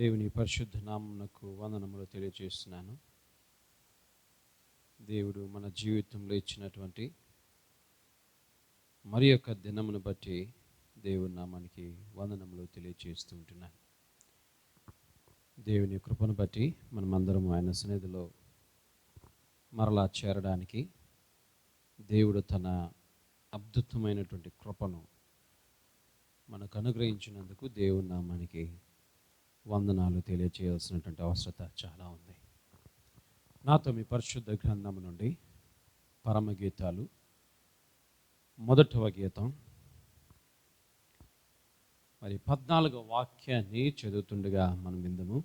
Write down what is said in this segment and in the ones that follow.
దేవుని పరిశుద్ధ నామమునకు వందనములు తెలియజేస్తున్నాను. దేవుడు మన జీవితంలో ఇచ్చినటువంటి మరి యొక్క దినమును బట్టి దేవుని నామానికి వందనములు తెలియజేస్తూ ఉంటున్నాను. దేవుని కృపను బట్టి మనమందరం ఆయన సన్నిధిలో మరలా చేరడానికి దేవుడు తన అద్భుతమైనటువంటి కృపను మనకు అనుగ్రహించినందుకు దేవుని నామానికి వందనాలు తెలియజేయాల్సినటువంటి అవసరత చాలా ఉంది. నాతో మీ పరిశుద్ధ గ్రంథం నుండి పరమగీతాలు 1వ గీతం మరి 14వ వాక్యాన్ని చదువుతుండగా మనం విందుము.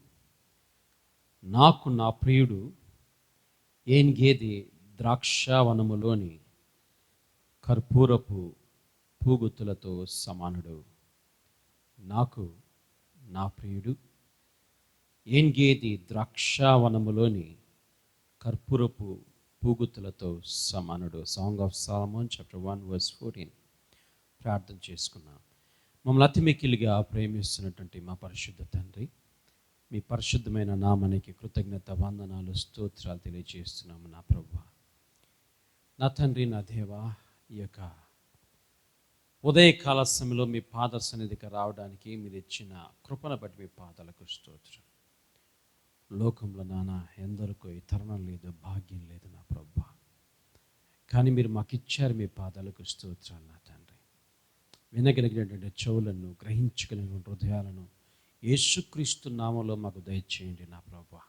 నాకు నా ప్రియుడు ఏన్గేది ద్రాక్షావనములోని కర్పూరపు పూగుత్తులతో సమానుడు. నాకు నా ప్రియుడు ఏన్గేది ద్రాక్షావనములోని కర్పూరపు పూగుత్తులతో సమానుడు. Song of Solomon chapter 1:14. ప్రార్థన చేసుకున్నాం. మమ్మల్ని అతి మిక్కిలిగా ప్రేమిస్తున్నటువంటి మా పరిశుద్ధ తండ్రి, మీ పరిశుద్ధమైన నామానికి కృతజ్ఞత వందనాలు స్తోత్రాలు తెలియజేస్తున్నాము. నా ప్రభువా, నా తండ్రి, నా దేవా, ఈ యొక్క ఉదయకాల సమయంలో మీ పాద సన్నిధికి రావడానికి మీరు ఇచ్చిన కృపను బట్టి మీ పాదాలకు స్తోత్రం. లోకంలో నాన్న ఎందరికో ఈ తరుణం లేదు, భాగ్యం లేదు నా ప్రభువా, కానీ మీరు మాకు ఇచ్చారు మీ పాదాలకు స్తోత్రాలు. నా తండ్రి, వినగలిగినటువంటి చెవులను, గ్రహించగలిగిన హృదయాలను యేసుక్రీస్తు నామంలో మాకు దయచేయండి నా ప్రభువా.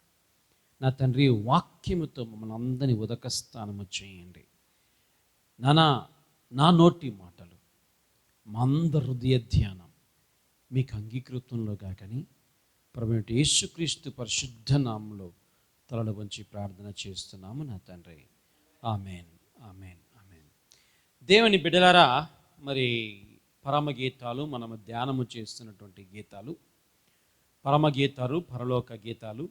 నా తండ్రి, వాక్యముతో మమ్మల్ని అందరినీ ఉదక స్థానము చేయండి నానా. నా నోటి మాటలు, మా అందరి హృదయ ధ్యానం మీకు అంగీకృతంలో కాకని ప్రభువైన యేసుక్రీస్తు పరిశుద్ధ నామంలో తలలు వంచి ప్రార్థన చేస్తున్నాము నా తండ్రి. ఆమేన్, ఆమేన్, ఆమేన్. దేవుని బిడ్డలారా, మరి పరమగీతాలు మనము ధ్యానము చేస్తున్నటువంటి గీతాలు, పరమగీతాలు, పరలోక గీతాలు.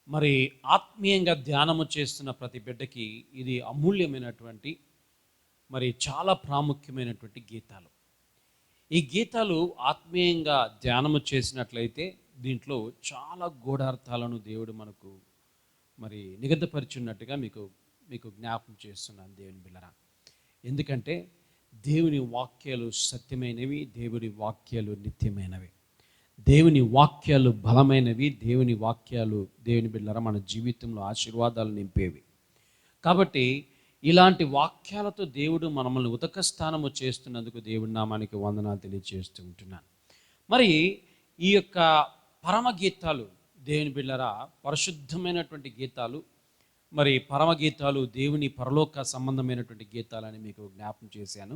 మరి ఆత్మీయంగా ధ్యానము చేస్తున్న ప్రతి బిడ్డకి ఇది అమూల్యమైనటువంటి, మరి చాలా ప్రాముఖ్యమైనటువంటి గీతాలు. ఈ గీతాలు ఆత్మీయంగా ధ్యానము చేసినట్లయితే దీంట్లో చాలా గూఢార్థాలను దేవుడు మనకు మరి నిగద్దపరిచున్నట్టుగా మీకు జ్ఞాపకం చేస్తున్నాను దేవుని బిడ్డలారా. ఎందుకంటే దేవుని వాక్యాలు సత్యమైనవి, దేవుని వాక్యాలు నిత్యమైనవి, దేవుని వాక్యాలు బలమైనవి, దేవుని వాక్యాలు దేవుని బిడ్డలారా మన జీవితంలో ఆశీర్వాదాలు నింపేవి. కాబట్టి ఇలాంటి వాక్యాలతో దేవుడు మనల్ని ఉదక స్థానము చేస్తున్నందుకు దేవుడి నామానికి వందనాలు తెలియజేస్తూ ఉంటున్నాను. మరి ఈ యొక్క పరమగీతాలు దేవుని బిడ్డలారా, పరిశుద్ధమైనటువంటి గీతాలు, మరి పరమగీతాలు దేవుని పరలోక సంబంధమైనటువంటి గీతాలని మీకు జ్ఞాపకం చేశాను.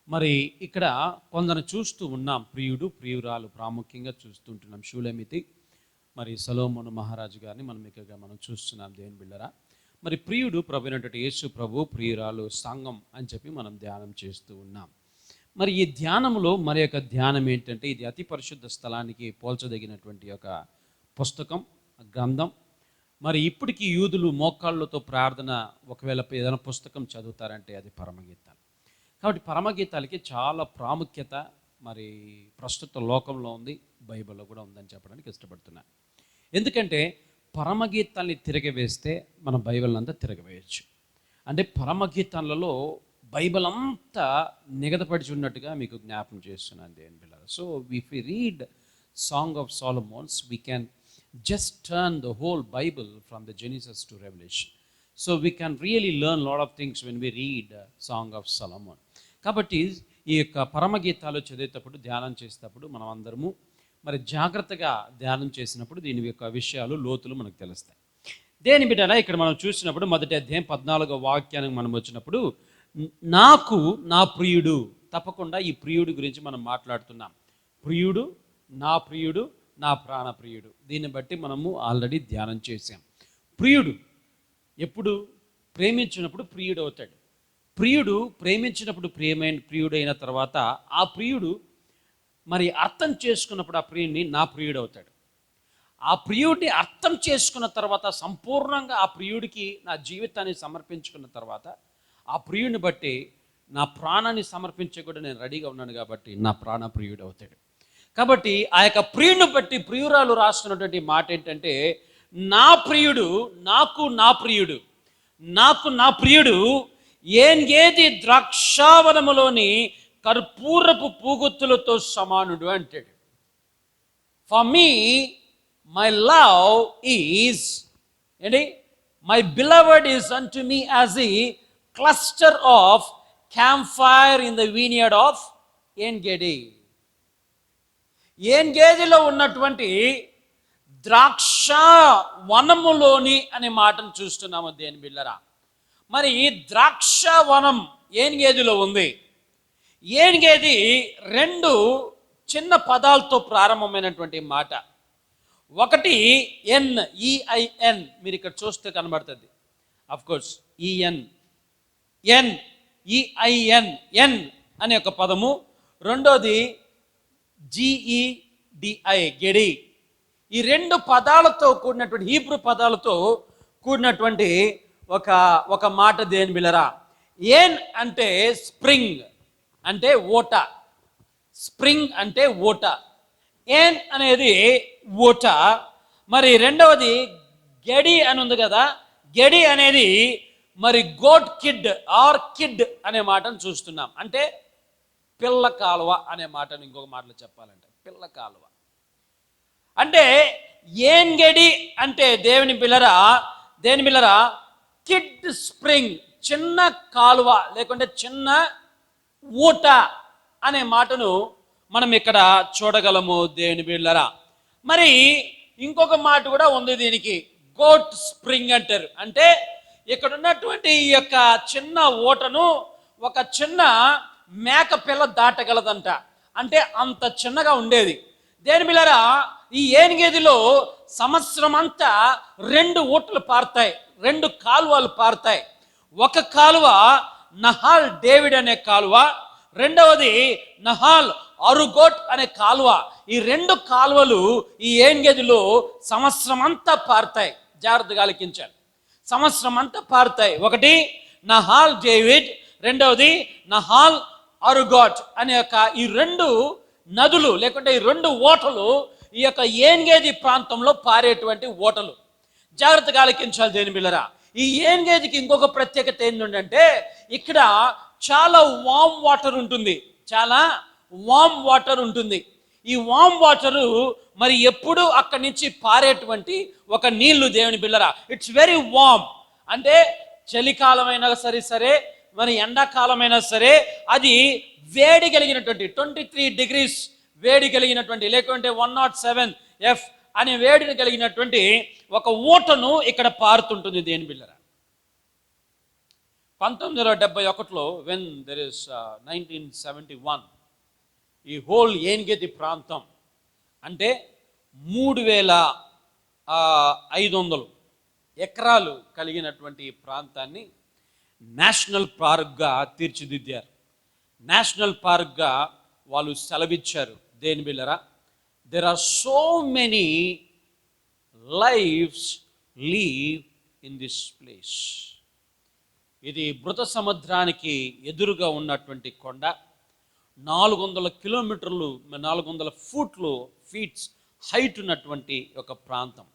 మరి ఇక్కడ కొందరు చూస్తూ ఉన్నాం, ప్రియుడు, ప్రియురాలు ప్రాముఖ్యంగా చూస్తుంటున్నాం. షూలెమితి, మరి సొలొమోను మహారాజు గారిని మనం చూస్తున్నాం దేవుని బిడ్డలారా. మరి ప్రియుడు ప్రభువైనటువంటి యేసు ప్రభు, ప్రియురాలు సంఘం అని చెప్పి మనం ధ్యానం చేస్తూ ఉన్నాం. మరి ఈ ధ్యానంలో మరి యొక్క ధ్యానం ఏంటంటే, ఇది అతి పరిశుద్ధ స్థలానికి పోల్చదగినటువంటి ఒక పుస్తకం, గ్రంథం. మరి ఇప్పటికీ యూదులు మోకాళ్ళతో ప్రార్థన, ఒకవేళ ఏదైనా పుస్తకం చదువుతారంటే అది పరమగీతాలు. కాబట్టి పరమగీతాలకి చాలా ప్రాముఖ్యత మరి ప్రస్తుత లోకంలో ఉంది, బైబిల్లో కూడా ఉందని చెప్పడానికి ఇష్టపడుతున్నాను. ఎందుకంటే పరమగీతాల్ని తిరగవేస్తే మన బైబిల్ అంతా తిరగవేయచ్చు. అంటే పరమగీతాలలో బైబిల్ అంతా నిగదపడిచి ఉన్నట్టుగా మీకు జ్ఞాపకం చేస్తున్నాను దేవుని బిడ్డలారా. So if we read song of Solomons, we can just turn the whole Bible from the Genesis to revolution. So we can really learn lot of things when we read song of Solomon. కాబట్టి ఈ యొక్క పరమగీతాలు చదివేటప్పుడు, ధ్యానం చేసేటప్పుడు మనం అందరము మరి జాగ్రత్తగా ధ్యానం చేసినప్పుడు దీని యొక్క విషయాలు, లోతులు మనకు తెలుస్తాయి. దేని బిడ్డలా ఇక్కడ మనం చూసినప్పుడు మొదటి అధ్యాయం 14వ వాక్యానికి మనం వచ్చినప్పుడు, నాకు నా ప్రియుడు, తప్పకుండా ఈ ప్రియుడు గురించి మనం మాట్లాడుతున్నాం. ప్రియుడు, నా ప్రియుడు, నా ప్రాణ ప్రియుడు. దీన్ని బట్టి మనము ఆల్రెడీ ధ్యానం చేసాం. ప్రియుడు ఎప్పుడు ప్రేమించినప్పుడు ప్రియుడు అవుతాడు. ప్రియుడు ప్రేమించినప్పుడు ప్రియుడైన తర్వాత ఆ ప్రియుడు మరి అర్థం చేసుకున్నప్పుడు ఆ ప్రియుడిని నా ప్రియుడు అవుతాడు. ఆ ప్రియుడిని అర్థం చేసుకున్న తర్వాత, సంపూర్ణంగా ఆ ప్రియుడికి నా జీవితాన్ని సమర్పించుకున్న తర్వాత, ఆ ప్రియుడిని బట్టి నా ప్రాణాన్ని సమర్పించే కూడా నేను రెడీగా ఉన్నాను కాబట్టి నా ప్రాణ ప్రియుడు అవుతాడు. కాబట్టి ఆ యొక్క ప్రియుడిని బట్టి ప్రియురాలు రాస్తున్నటువంటి మాట ఏంటంటే, నా ప్రియుడు నా ప్రియుడు ఏన్గేది ద్రాక్షావనములోని కర్పూరపు పూగొత్తులతో సమానుడు అంటాడు. For me my love is ఏంటి, my beloved is unto me as a cluster of campfire in the vineyard of Engedi. ఏన్గేదిలో ఉన్నటువంటి ద్రాక్ష వనములోని అనే మాటను చూస్తున్నాము దేని బిళ్ళరా. మరి ఈ ద్రాక్ష వనం ఏన్గేదిలో ఉంది. ఏన్గేది రెండు చిన్న పదాలతో ప్రారంభమైనటువంటి మాట. ఒకటి ఎన్, ఈఐఎన్, మీరు ఇక్కడ చూస్తే కనబడుతుంది. అఫ్ కోర్స్ ఈఎన్, ఎన్, ఈఐఎన్, ఎన్ అనే ఒక పదము. రెండోది జిఈడిఐ, గెడి. ఈ రెండు పదాలతో కూడినటువంటి, హీబ్రూ పదాలతో కూడినటువంటి ఒక మాట దేని బిళ్ళరా. ఏన్ అంటే స్ప్రింగ్, అంటే ఓట. స్ప్రింగ్ అంటే ఓట. ఏన్ అనేది ఓట. మరి రెండవది గెడి అని ఉంది కదా. గెడి అనేది మరి గోట్ కిడ్ ఆర్ కిడ్ అనే మాటను చూస్తున్నాం. అంటే పిల్ల కాలువ అనే మాటను ఇంకొక మాటలో చెప్పాలంటే పిల్ల కాలువ. అంటే ఏన్గెడి అంటే దేని బిళ్ళరా కిడ్ స్ప్రింగ్, చిన్న కాలువ లేకుంటే చిన్న ఊట అనే మాటను మనం ఇక్కడ చూడగలము దేవుని బిళ్ళరా. మరి ఇంకొక మాట కూడా ఉంది దీనికి, గోట్ స్ప్రింగ్ అంటారు. అంటే ఇక్కడ ఉన్నటువంటి ఈ యొక్క చిన్న ఊటను ఒక చిన్న మేక పిల్ల దాటగలదంట. అంటే అంత చిన్నగా ఉండేది. దేని బిళ్ళరా, ఈ ఏన్గేదిలో సంవత్సరం అంతా రెండు ఊటలు పారుతాయి, రెండు కాలువలు పారుతాయి. ఒక కాలువ నహాల్ డేవిడ్ అనే కాలువ, రెండవది నహాల్ అరుగోట్ అనే కాలువ. ఈ రెండు కాలువలు ఈ ఏన్గేదిలో సంవత్సరం అంతా పారుతాయి. జాగ్రత్తగా ఆలకించాలి. సంవత్సరం అంతా పారుతాయి. ఒకటి నహాల్ డేవిడ్, రెండవది నహాల్ అరుగోట్ అనే ఈ రెండు నదులు లేకుంటే ఈ రెండు ఓటలు ఈ యొక్క ఏన్గేది ప్రాంతంలో పారేటువంటి ఓటలు. జాగ్రత్తగా ఆలకించాలి దేని బిళ్ళరా. ఈ ఏన్గేదికి ఇంకొక ప్రత్యేకత ఏంటంటే, ఇక్కడ చాలా వామ్ వాటర్ ఉంటుంది, చాలా వామ్ వాటర్ ఉంటుంది. ఈ వామ్ వాటరు మరి ఎప్పుడు అక్కడి నుంచి పారేటువంటి ఒక నీళ్లు దేవుని బిళ్ళరా. It's very warm. అంటే చలికాలమైనా సరే మరి ఎండాకాలమైనా సరే అది వేడి కలిగినటువంటి 23 degrees వేడి కలిగినటువంటి లేకుంటే 107 F అనే వేడిని కలిగినటువంటి ఒక ఊటను ఇక్కడ పారుతుంటుంది దేని బిళ్ళరా. 1971లో వెన్ దెర్ ఇస్ 1971 ఈ హోల్ ఏన్గేది ప్రాంతం అంటే 3500 ఎకరాలు కలిగినటువంటి ప్రాంతాన్ని నేషనల్ పార్క్గా తీర్చిదిద్దారు. నేషనల్ పార్క్గా వాళ్ళు సెలవిచ్చారు దేని బిళ్ళరా. There are so many lifes leave in this place. ఇది మృత సముద్రానికి ఎదురుగా ఉన్నటువంటి కొండ. 400 కిలోమీటర్లు 400 ఫీట్స్ హైట్ ఉన్నటువంటి ఒక ప్రాంతం.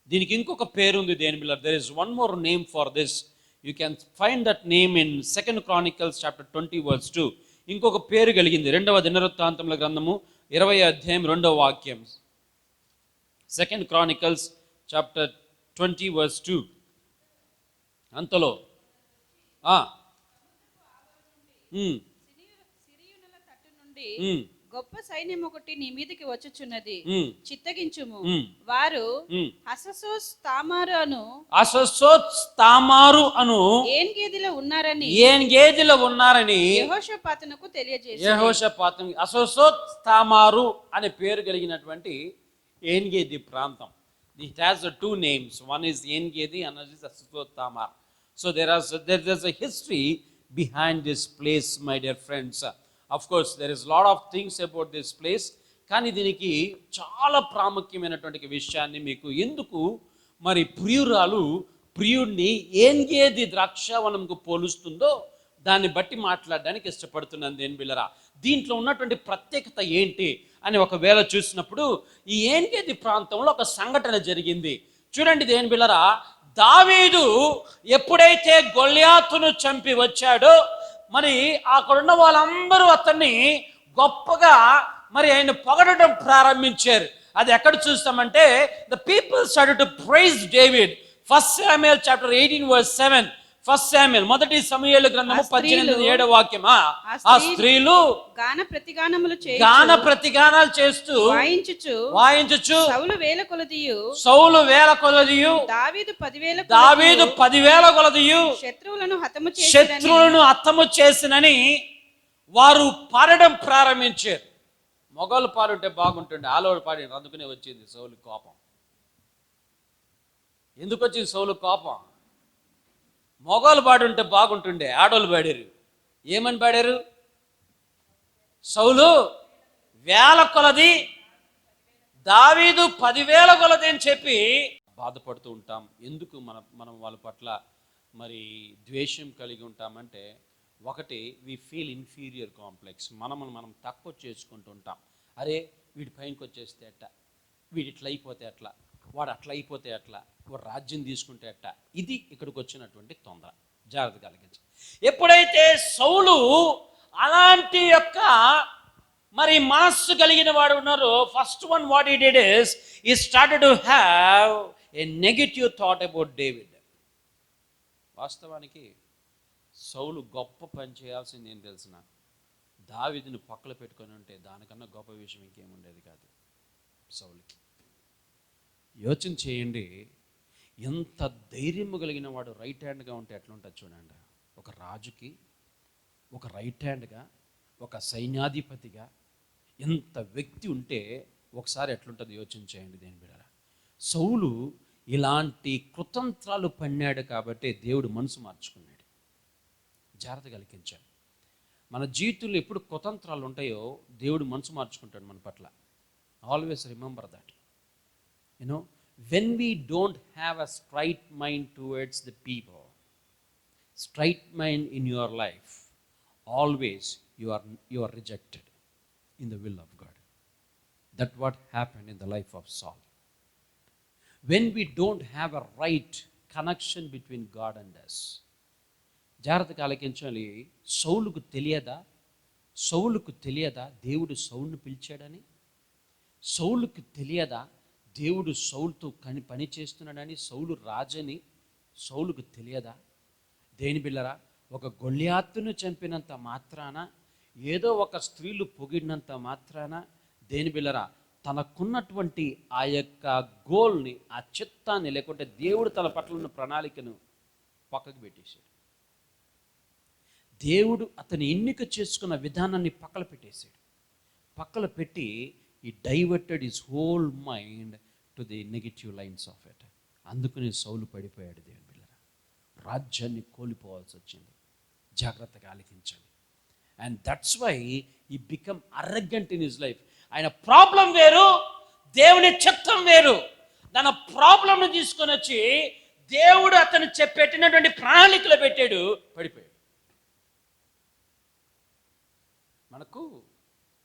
దీనికి ఇంకొక పేరు ఉంది దేని బిళ్ళరా. There is one more name for this. You can find that name in 2 Chronicles chapter 20 verse 2. ఇంకొక పేరు కలిగింది 2వ దినవృత్తాంతముల గ్రంథము 20వ అధ్యాయం 2వ వాక్యం. 2 Chronicles chapter 20 verse 2. అంతలో గొప్ప సైన్యం ఒకటి నీ మీదకి వచ్చుచున్నది, చిత్తగించుము. వారు హససోత్ తామారు అను ఏన్గేదిలో ఉన్నారని యెహోషాపాతునకు తెలియజేశారు. హససోత్ తామారు అనే పేరు కలిగినటువంటి ఏన్గేది ప్రాంతం. It has two names. One is Engedi, another is Hassoth Tamar. So there's a history behind this place, my dear friends. Of course, there is a lot of things about this place. కానీ దీనికి చాలా ప్రాముఖ్యమైనటువంటి విషయాన్ని మీకు ఎందుకు మరి ప్రియుడిని ఏన్గేది ద్రాక్షావనంకు పోలుస్తుందో దాన్ని బట్టి మాట్లాడడానికి ఇష్టపడుతున్నాను దేని బిళ్ళరా. దీంట్లో ఉన్నటువంటి ప్రత్యేకత ఏంటి అని ఒకవేళ చూసినప్పుడు ఈ ఏన్గేది ప్రాంతంలో ఒక సంఘటన జరిగింది. చూడండి దేవుని బిడ్డలారా, దావీదు ఎప్పుడైతే గొల్యాతును చంపి వచ్చాడో మరి అక్కడున్న వాళ్ళందరూ అతన్ని గొప్పగా మరి ఆయన పొగడటం ప్రారంభించారు. అది ఎక్కడ చూస్తామంటే the people started to praise David. 1 Samuel chapter 18:7. 1 Samuel మొదటి సమూయేలు గ్రంథము 18:7 వాక్యమా. ఆ స్త్రీలు గాన ప్రతిగానాలు చేస్తూ వాయించుచు సౌలు వేల కొలదియు దావీదు 10,000 కొలదియు శత్రువులను హతము చేసినని వారు పాడడం ప్రారంభించారు. మొగలు పాడుంటే బాగుంటుండే, ఆలోడు పాడి అందుకునే వచ్చింది సౌలు కోపం. ఎందుకు వచ్చింది సౌలు కోపం? మొగలు పాడుంటే బాగుంటుండే, ఆడోళ్ళు పాడారు. ఏమని పాడారు? సౌలు వేల కొలది, దావీదు 10,000 కొలది అని చెప్పి బాధపడుతూ ఉంటాం. ఎందుకు మనం వాళ్ళ పట్ల మరి ద్వేషం కలిగి ఉంటామంటే, ఒకటి వి ఫీల్ ఇన్ఫీరియర్ కాంప్లెక్స్. మనం తక్కువ చేసుకుంటూ ఉంటాం. అరే వీడి పైనకి వచ్చేస్తే అట్ట, వీడి ఇట్లా అయిపోతే అట్లా, వాడు అట్లా అయిపోతే అట్లా, వాడు రాజ్యం తీసుకుంటే అట్ట. ఇది ఇక్కడికి వచ్చినటువంటి తొందర. జాగ్రత్త కలిగించి ఎప్పుడైతే సౌలు అలాంటి యొక్క మరి మనస్సు కలిగిన వాడు ఉన్నారో, first one what he did is he started to have A negative thought about David. వాస్తవానికి సౌలు గొప్ప పని చేయాల్సింది ఏం తెలిసిన, దావీదుని పక్కన పెట్టుకొని ఉంటే దానికన్నా గొప్ప విషయం ఇంకేముండేది కాదు సౌలుకి. యోచన చేయండి, ఎంత ధైర్యము కలిగిన వాడు రైట్ హ్యాండ్గా ఉంటే ఎట్లుంటుంది చూడండి. ఒక రాజుకి ఒక రైట్ హ్యాండ్గా, ఒక సైన్యాధిపతిగా ఎంత వ్యక్తి ఉంటే ఒకసారి ఎట్లుంటుంది యోచన చేయండి దేని బిడ్డలారా. సౌలు ఇలాంటి కృతంత్రాలు పన్నాడు కాబట్టి దేవుడు మనసు మార్చుకున్నాడు. జాగ్రత్త కలిగించాడు. మన జీవితంలో ఎప్పుడు కుతంత్రాలు ఉంటాయో దేవుడు మనసు మార్చుకుంటాడు మన పట్ల. Always remember that. You know, when we don't have a straight mind towards the people, straight mind in your life, always you are rejected in the will of God. That what happened in the life of Saul. When we don't have a right connection between God and us, జాగ్రత్తగా ఆలకించాలి. సౌలుకు తెలియదా దేవుడు సౌలును పిలిచాడని? సౌలుకు తెలియదా దేవుడు సౌలుతో పని చేస్తున్నాడని? సౌలు రాజని సౌలుకు తెలియదా? దేని బిళ్ళరా, ఒక గొల్యాతును చంపినంత మాత్రాన, ఏదో ఒక స్త్రీలు పొగిడినంత మాత్రాన దేని బిళ్ళరా తనకున్నటువంటి ఆ యొక్క గోల్ని, ఆ చిత్తాన్ని, లేకుంటే దేవుడు తన పట్ల ఉన్న ప్రణాళికను పక్కకు పెట్టేశాడు. దేవుడు అతని ఎన్నిక చేసుకున్న విధానాన్ని పక్కన పెట్టేశాడు. పక్కన పెట్టి ఈ diverted his whole mind to the negative lines of it. అందుకని సౌలు పడిపోయాడు. దేవుని బిడ్డలారా, రాజ్యాన్ని కోల్పోవాల్సి వచ్చింది. జాగ్రత్తగా ఆలకించండి. And that's why he become arrogant in his life. ఆయన ప్రాబ్లం వేరు, దేవుని చిత్తం వేరు. తన ప్రాబ్లంను తీసుకొని వచ్చి దేవుడు అతను పెట్టినటువంటి ప్రణాళికలు పెట్టాడు, పడిపోయాడు. మనకు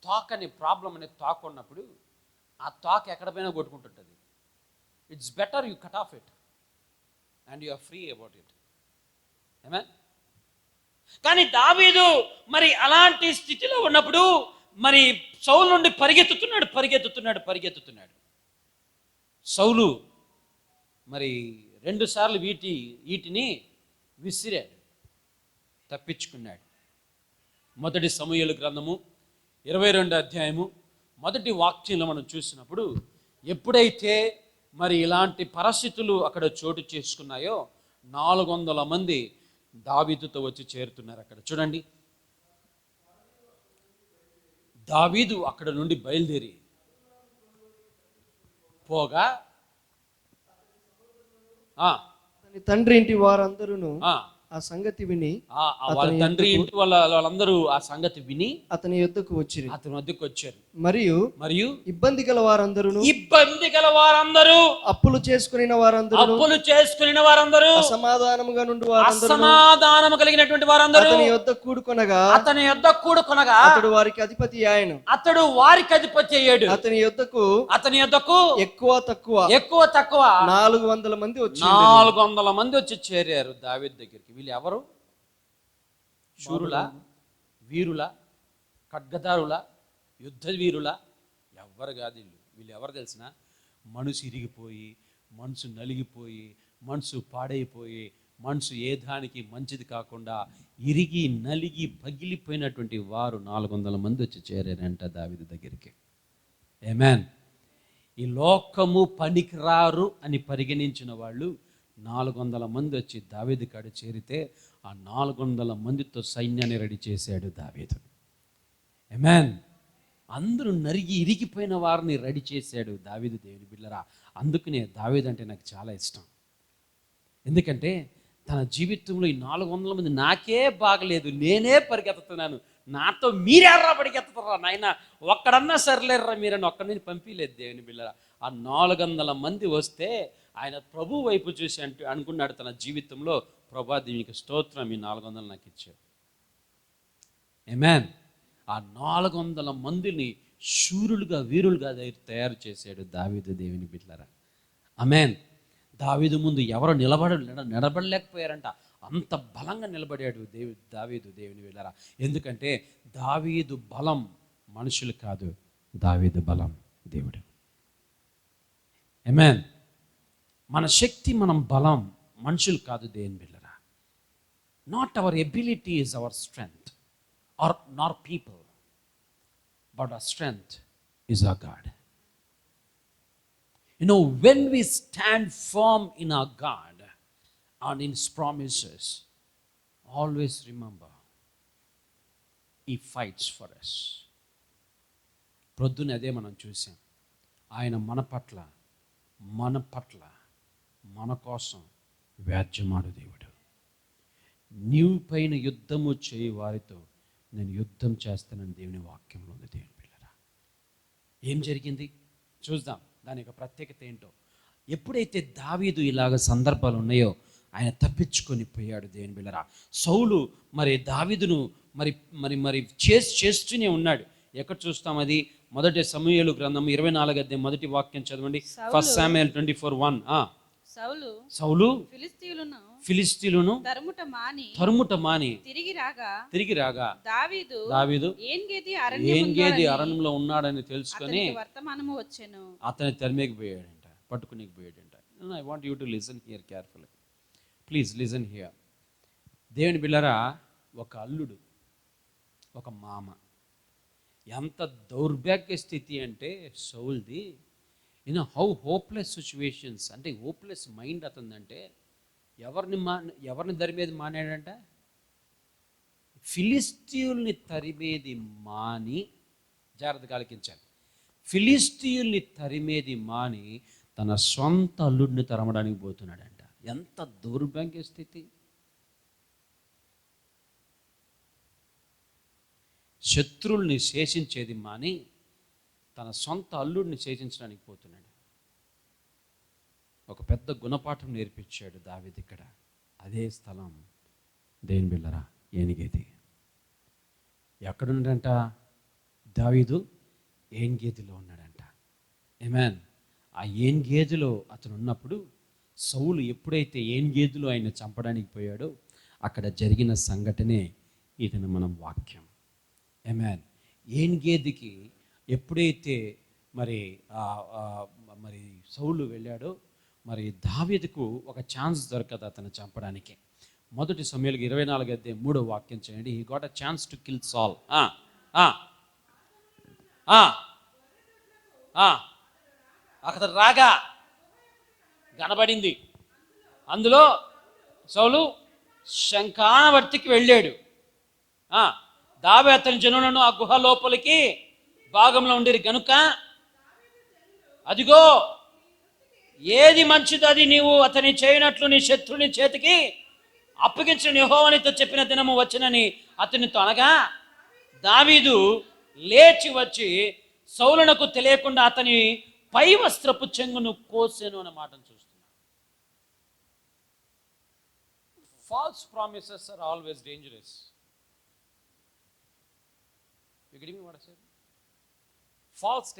తాక్ అనే ప్రాబ్లం అనేది తాక్ ఉన్నప్పుడు ఆ తాక్ ఎక్కడ పైన కొట్టుకుంటుంటుంది. It's better you cut off it and you are free about it. Amen. కానీ దావీదు మరి అలాంటి స్థితిలో ఉన్నప్పుడు మరి సౌలు నుండి పరిగెత్తుతున్నాడు. సౌలు మరి 2 సార్లు వీటిని విసిరాడు, తప్పించుకున్నాడు. మొదటి సమూయేలు గ్రంథము 22వ అధ్యాయము మొదటి వాక్యంలో మనం చూసినప్పుడు, ఎప్పుడైతే మరి ఇలాంటి పరిస్థితులు అక్కడ చోటు చేసుకున్నాయో 400 మంది దావీదుతో వచ్చి చేరుతున్నారు. అక్కడ చూడండి, దావీదు అక్కడ నుండి బయలుదేరి పోగా తండ్రి ఇంటి వారందరూ ఆ సంగతి విని వాళ్ళ తండ్రి ఇంటి వాళ్ళందరూ ఆ సంగతి విని అతని యొద్దకు వచ్చిరి. అతని వద్దకు వచ్చారు. మరియు ఇబ్బంది గల వారందరూ అప్పులు చేసుకుని వారందరూ అసమాధానముగా నుండి అసమాధానము కలిగినటువంటి వారందరూ అతని యొద్ద కూడుకొనగా అతడు వారికి అధిపతి ఆయను. అతని యొద్దకు ఎక్కువ తక్కువ 400 మంది వచ్చి 400 మంది వచ్చి చేరారు దావీదు దగ్గరికి. వీళ్ళు ఎవరు? శూరులా, వీరులా, ఖడ్గదారులా, యుద్ధ వీరులా? ఎవ్వరు కాదు. వీళ్ళు ఎవరు తెలిసిన? మనసు ఇరిగిపోయి, మనసు నలిగిపోయి, మనసు పాడైపోయి, మనసు ఏ దానికి మంచిది కాకుండా ఇరిగి నలిగి పగిలిపోయినటువంటి వారు 400 మంది వచ్చి చేరారంట దావీదు దగ్గరికి. ఆమేన్. ఈ లోకము పనికిరారు అని పరిగణించిన వాళ్ళు 400 మంది వచ్చి దావీదు కాడ చేరితే ఆ 400 మందితో సైన్యాన్ని రెడీ చేశాడు దావీదు. ఆమేన్. అందరూ నరిగి ఇరిగిపోయిన వారిని రెడీ చేశాడు దావీదు. దేవుని బిడ్డలారా, అందుకనే దావీదు అంటే నాకు చాలా ఇష్టం. ఎందుకంటే తన జీవితంలో ఈ 400 మంది నాకే బాగలేదు, నేనే పరిగెత్తుతున్నాను, నాతో మీరెర్రా పరిగెత్తుతారా నాయన, ఒక్కడన్నా సరిలేర్రా మీరని ఒక్కడిని పంపించలేదు దేవుని బిడ్డలారా. ఆ 400 మంది వస్తే ఆయన ప్రభు వైపు చూసి అనుకున్నాడు తన జీవితంలో, ప్రభా దీనికి స్తోత్రం, ఈ 400 నాకు ఇచ్చాడు. ఆమేన్. ఆ 400 మందిని శూరులుగా వీరులుగా తయారు చేశాడు దావీదు దేవుని బిడ్డలారా. ఆమేన్. దావీదు ముందు ఎవరు నిలబడలేకపోయారంట, అంత బలంగా నిలబడాడు దావీదు దేవుని బిడ్డలారా. ఎందుకంటే దావీదు బలం మనుషులు కాదు, దావీదు బలం దేవుడు. ఆమేన్. మన శక్తి, మనం బలం మనుషులు కాదు దేవుని బిడ్డలారా. Not our ability is our strength or nor people, but our strength is our God. You know, when we stand firm in our God and in His promises, always remember He fights for us. ప్రొద్దున అదే మనం చూసాం. ఆయన మన పట్ల మన కోసం వ్యాజ్యమాడు దేవుడు. నీవు పైన యుద్ధము చేయి వారితో నేను యుద్ధం చేస్తానని దేవుని వాక్యంలో ఉంది. దేవుని పిల్లరా, ఏం జరిగింది చూద్దాం, దాని యొక్క ప్రత్యేకత ఏంటో. ఎప్పుడైతే దావీదు ఇలాగ సందర్భాలు ఉన్నాయో ఆయన తప్పించుకొని పోయాడు దేవుని పిల్లరా. సౌలు మరి దావీదును మరి మరి మరి చేస్తూనే ఉన్నాడు. ఎక్కడ చూస్తాం అది? మొదటి సమూయేలు గ్రంథం 24వ అధ్యాయం మొదటి వాక్యం చదవండి. 1 Samuel 24:1. సౌలు ఫిలిష్తీయులను తరుముట మాని తిరిగి రాగా దావీదు ఏన్గేది అరణ్యంలో ఉన్నాడని తెలుసుకొని అతని తరిమేకి పోయాడంట, పట్టుకునేకి పోయాడంట. I want you to listen here carefully, please listen here. దేవుని బిళ్ళరా, ఒక అల్లుడు, ఒక మామ, ఎంత దౌర్భాగ్య స్థితి అంటే సౌల్ది. హౌ హోప్లెస్ సిచ్యువేషన్స్, అంటే హోప్లెస్ మైండ్ అతనిదంటే ఎవరిని తరిమేది మానాడంట? ఫిలిస్తీయుల్ని తరిమేది మాని, జాగ్రత్తగా ఆలకించాలి, ఫిలిస్తీయుల్ని తరిమేది మాని తన సొంత అల్లుడిని తరమడానికి పోతున్నాడంట. ఎంత దౌర్భాగ్య స్థితి! శత్రువుల్ని శేషించేది మాని తన సొంత అల్లుడిని శేషించడానికి పోతున్నాడు. ఒక పెద్ద గుణపాఠం నేర్పించాడు దావీదు ఇక్కడ. అదే స్థలం దేని బిళ్ళరా, ఏనిగేది. ఎక్కడున్నాడంట దావీదు? ఏన్గేదిలో ఉన్నాడంట. ఆమేన్. ఆ ఏన్గేదిలో అతను ఉన్నప్పుడు సౌలు ఎప్పుడైతే ఏన్గేదిలో ఆయన చంపడానికి పోయాడో అక్కడ జరిగిన సంఘటనే ఇదని మనం వాక్యం. ఆమేన్. ఏన్గేదికి ఎప్పుడైతే మరి మరి సౌలు వెళ్ళాడో మరి దావీదుకు ఒక ఛాన్స్ దొరకదు అతను చంపడానికి. మొదటి సమూయేలు 24వ అధ్యాయం 3వ వాక్యం చేయండి. He got a chance to kill సాల్. అక్కడ రాగా కనబడింది. అందులో సౌలు శంఖానవర్తికి వెళ్ళాడు. దావీదు అతని జనులను ఆ గుహ లోపలికి భాగంలో ఉండేది గనుక అదిగో ఏది మంచిది అది నీవు అతని చేయనట్లు నీ శత్రుని చేతికి అప్పగించిన యెహోవానితో చెప్పిన దినము వచ్చినని అతనితో అనగా దావీదు లేచి వచ్చి సౌలునకు తెలియకుండా అతని పై వస్త్రపు చెంగును కోసెను అనే మాటను చూస్తున్నాం. False promises are always dangerous. You getting me what I said? False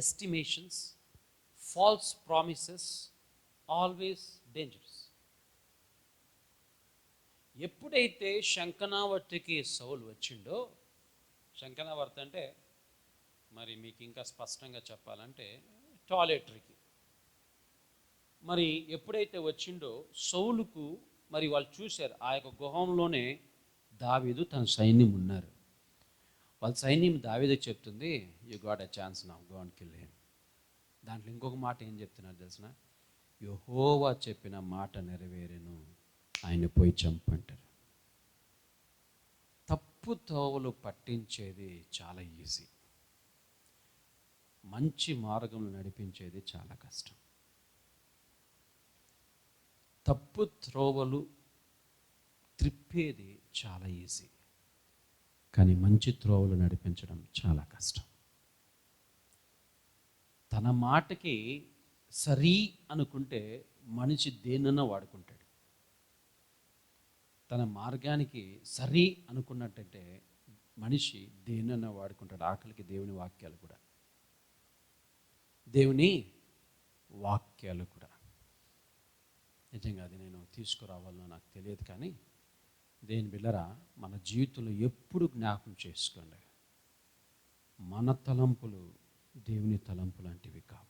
estimations, false promises, always dangerous. ఎప్పుడైతే శంకనావర్తికి సౌలు వచ్చిండో, శంకనావర్తి అంటే మరి మీకు ఇంకా స్పష్టంగా చెప్పాలంటే టాయిలెటరీకి, మరి ఎప్పుడైతే వచ్చిండో సౌలుకు మరి వాళ్ళు చూశారు ఆ యొక్క గుహంలోనే దావీదు తన సైన్యం ఉన్నారు. వాళ్ళ సైన్యం దావీదుకి చెప్తుంది, you got a chance now, go and kill him. దాంట్లో ఇంకొక మాట ఏం చెప్తున్నారు తెలిసిన, యెహోవా చెప్పిన మాట నెరవేరెను, ఆయన పోయి చంపంటారు. తప్పు తోవలు పట్టించేది చాలా ఈజీ, మంచి మార్గంలో నడిపించేది చాలా కష్టం. తప్పు త్రోవలు త్రిప్పేది చాలా ఈజీ, కానీ మంచి త్రోవలు నడిపించడం చాలా కష్టం. తన మాటకి సరి అనుకుంటే మనిషి దేన్నన్నా వాడుకుంటాడు. తన మార్గానికి సరి అనుకున్నట్టంటే మనిషి దేన్నన్నా వాడుకుంటాడు. ఆఖరికి దేవుని వాక్యాలు కూడా, దేవుని వాక్యాలు కూడా. నిజంగా అది నేను తీసుకురావాలనో నాకు తెలియదు, కానీ దేని బిళ్ళరా మన జీవితంలో ఎప్పుడు జ్ఞాపకం చేసుకోండి, మన తలంపులు దేవుని తలంపు లాంటివి కావు,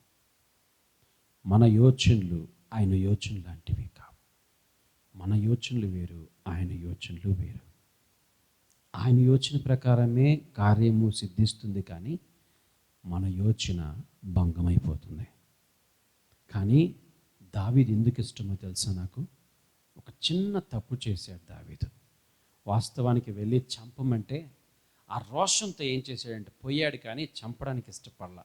మన యోచనలు ఆయన యోచనలు లాంటివి కావు. మన యోచనలు వేరు, ఆయన యోచనలు వేరు. ఆయన యోచన ప్రకారమే కార్యము సిద్ధిస్తుంది, కానీ మన యోచన భంగమైపోతుంది. కానీ దావీదు ఎందుకు ఇష్టమో తెలుసా నాకు? ఒక చిన్న తప్పు చేశాడు దావీదు. వాస్తవానికి వెళ్ళి చంపమంటే ఆ రోషంతో ఏం చేశాడంటే పోయాడు, కానీ చంపడానికి ఇష్టపడలా.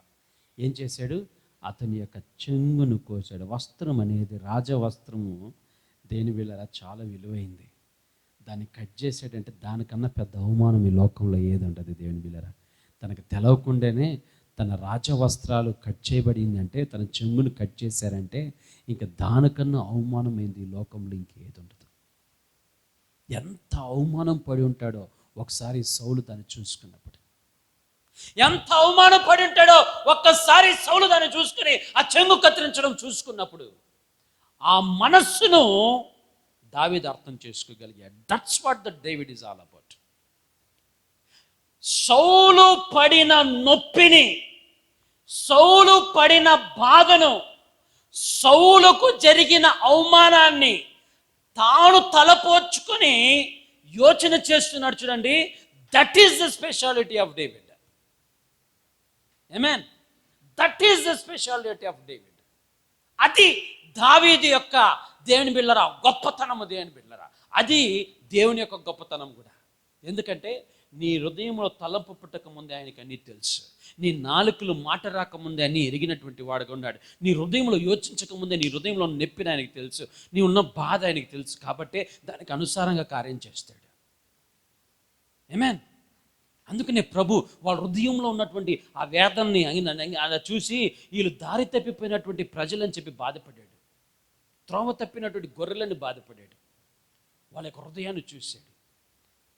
ఏం చేశాడు? అతని యొక్క చెంగును కోసాడు. వస్త్రం అనేది రాజవస్త్రము దేని వీళ్ళరా చాలా విలువైంది. దాన్ని కట్ చేసాడంటే దానికన్నా పెద్ద అవమానం ఈ లోకంలో ఏదుంటుంది దేవుని వీళ్ళరా. తనకు తెలవకుండానే తన రాజవస్త్రాలు కట్ చేయబడిందంటే, తన చెంగును కట్ చేశారంటే ఇంకా దానికన్నా అవమానమైంది ఈ లోకంలో ఇంకేది ఉండదు. ఎంత అవమానం పడి ఉంటాడో ఒకసారి సౌలు దాన్ని చూసుకున్నప్పుడు, ఎంత అవమానం పడి ఉంటాడో ఒక్కసారి సౌలు దాన్ని చూసుకుని ఆ చెంగు కత్తిరించడం చూసుకున్నప్పుడు ఆ మనస్సును దావీదు అర్థం చేసుకోగలిగాడు. That's what the David is all about. సౌలు పడిన నొప్పిని, సౌలు పడిన బాధను, సౌలుకు జరిగిన అవమానాన్ని తాను తలపోర్చుకొని యోచన చేస్తున్నాడు. చూడండి, that is the speciality of David. Amen. That is the speciality of David. అది దావీదు యొక్క దేవుని బిళ్ళరా గొప్పతనము. దేవుని బిళ్ళరా అది దేవుని యొక్క గొప్పతనం కూడా. ఎందుకంటే నీ హృదయంలో తలంపు పుట్టక ముందే ఆయనకి అన్నీ తెలుసు. నీ నాలుకలు మాట రాకముందే అన్నీ ఎరిగినటువంటి వాడుగా ఉన్నాడు. నీ హృదయంలో యోచించకముందే నీ హృదయంలో నొప్పిని ఆయనకి తెలుసు, నీ ఉన్న బాధ ఆయనకి తెలుసు. కాబట్టే దానికి అనుసారంగా కార్యం చేస్తాడు. ఆమేన్. అందుకనే ప్రభు వాళ్ళ హృదయంలో ఉన్నటువంటి ఆ వేదనని అలా చూసి వీళ్ళు దారి తప్పిపోయినటువంటి ప్రజలని చెప్పి బాధపడ్డాడు. త్రోవ తప్పినటువంటి గొర్రెలని బాధపడ్డాడు. వాళ్ళ యొక్క హృదయాన్ని చూశాడు.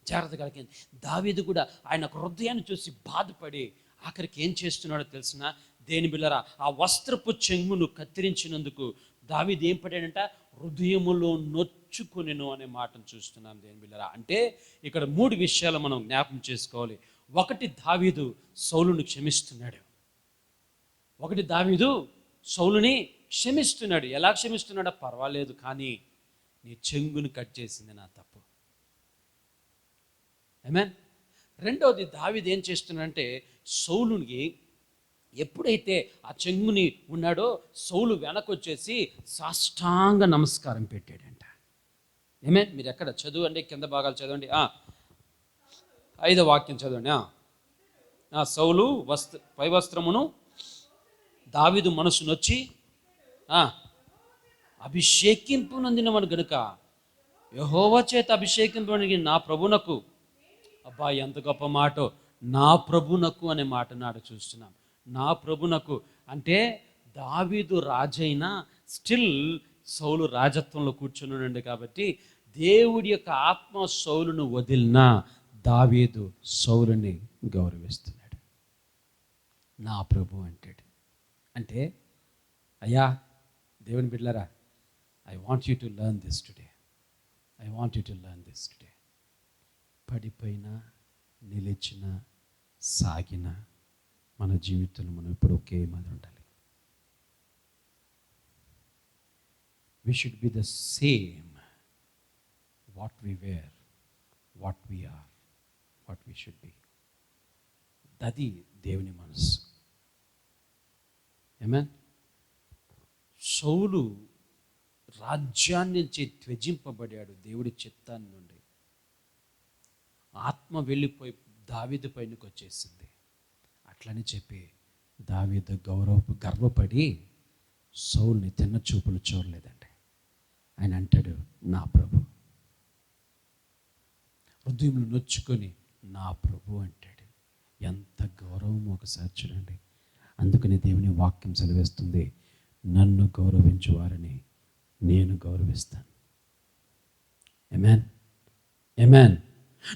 జాగ్రత్త కలిగింది. దావీదు కూడా ఆయన హృదయాన్ని చూసి బాధపడి ఆఖరికి ఏం చేస్తున్నాడో తెలిసిన దేని బిళ్ళరా ఆ వస్త్రపు చెంగును కత్తిరించినందుకు దావీదు ఏం పడాడంట? హృదయములో నొచ్చుకొనెను అనే మాటను చూస్తున్నాం దేని బిళ్ళరా. అంటే ఇక్కడ 3 విషయాలు మనం జ్ఞాపకం చేసుకోవాలి. ఒకటి, దావీదు సౌలును క్షమిస్తున్నాడు. దావీదు సౌలుని క్షమిస్తున్నాడు. ఎలా క్షమిస్తున్నాడో పర్వాలేదు, కానీ నీ చెంగును కట్ చేసింది నా తప్పు. ఆమేన్. రెండవది, దావీదు ఏం చేస్తున్నాడంటే సౌలుని ఎప్పుడైతే ఆ చెంగుని ఉన్నాడో సౌలు వెనకొచ్చేసి సాష్టాంగ నమస్కారం పెట్టాడంట. ఆమేన్. మీరు ఎక్కడ చదవండి, కింద భాగాలు చదవండి. 5వ వాక్యం చదవండి. సౌలు పై వస్త్రమును దావీదు మనసు నొచ్చి అభిషేకింపు నొందినవాడు గనుక, యెహోవా చేత అభిషేకింపబడిన నా ప్రభునకు, అబ్బా ఎంత గొప్ప మాట, నా ప్రభునకు అనే మాట నాడు చూస్తున్నాం. నా ప్రభునకు అంటే దావీదు రాజైనా స్టిల్ సౌలు రాజత్వంలో కూర్చున్నాడు కాబట్టి దేవుడి యొక్క ఆత్మ సౌలును వదిలినా దావీదు సౌలుని గౌరవిస్తున్నాడు. నా ప్రభు అంటాడు. అంటే అయ్యా దేవుని బిడ్డలారా, I want you to learn this today, I want you to learn this today. పడిపోయినా నిలిచిన సాగిన మన జీవితంలో మనం ఇప్పుడు ఒకే మాదిరి ఉండాలి. We should be the same, what we wear, what we are, what we should be. అది దేవుని మనసు. ఆమేన్. సౌలు రాజ్యాన్ని నుంచి త్యజింపబడాడు దేవుడి చిత్తాన్ని నుండి. ఆత్మ వెళ్ళిపోయి దావీదు పైనకి వచ్చేసింది. అట్లని చెప్పి దావీదు గర్వపడి సౌలుని తిన్న చూపులు చూడలేదండి. ఆయన అంటాడు నా ప్రభు. హృదయంలో నొచ్చుకొని నా ప్రభు అంటాడు. ఎంత గౌరవం ఒకసారి చూడండి. అందుకని దేవుని వాక్యం సెలవిస్తుంది, నన్ను గౌరవించు వారిని నేను గౌరవిస్తాను. ఆమేన్, ఆమేన్.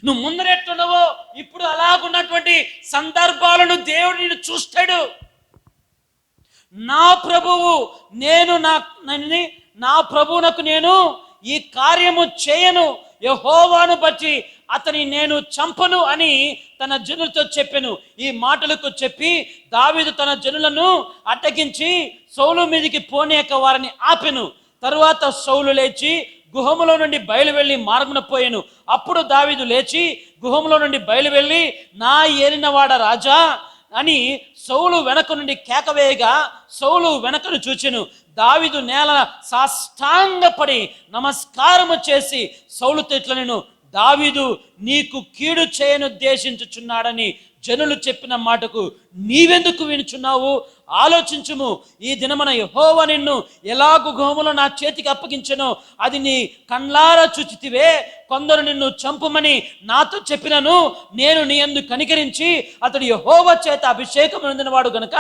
నువ్వు ముందరెట్టున్నావో ఇప్పుడు అలాగున్నటువంటి సందర్భాలను దేవుడు నిన్ను చూస్తాడు. నా ప్రభువు నేను నా ప్రభువునకు నేను ఈ కార్యము చేయను, యెహోవాను బట్టి అతని నేను చంపను అని తన జనులతో చెప్పెను. ఈ మాటలకు చెప్పి దావీదు తన జనులను అడ్డగించి సౌలు మీదికి పోనీయక వారిని ఆపెను. తరువాత సౌలు లేచి గుహములో నుండి బయలు వెళ్ళి మార్గమున పోయాను. అప్పుడు దావీదు లేచి గుహములో నుండి బయలు వెళ్ళి నా ఏలినవాడ రాజా అని సౌలు వెనక నుండి కేకవేయగా సౌలు వెనకను చూచెను. దావీదు నేల సాష్టాంగపడి నమస్కారము చేసి సౌలుతో ఇట్లా, నేను దావీదు నీకు కీడు చేయనుద్దేశించుచున్నాడని జనులు చెప్పిన మాటకు నీవెందుకు వినుచున్నావు? ఆలోచించుము. ఈ దినమున యెహోవా నిన్ను ఎలాగు గుహములో నా చేతికి అప్పగించెనో అది నీ కళ్ళారా చూచితివే. కొందరు నిన్ను చంపుమని నాతో చెప్పినను నేను నీ యందు కనికరించి అతడు యెహోవా చేత అభిషేకం పొందినవాడు గనుక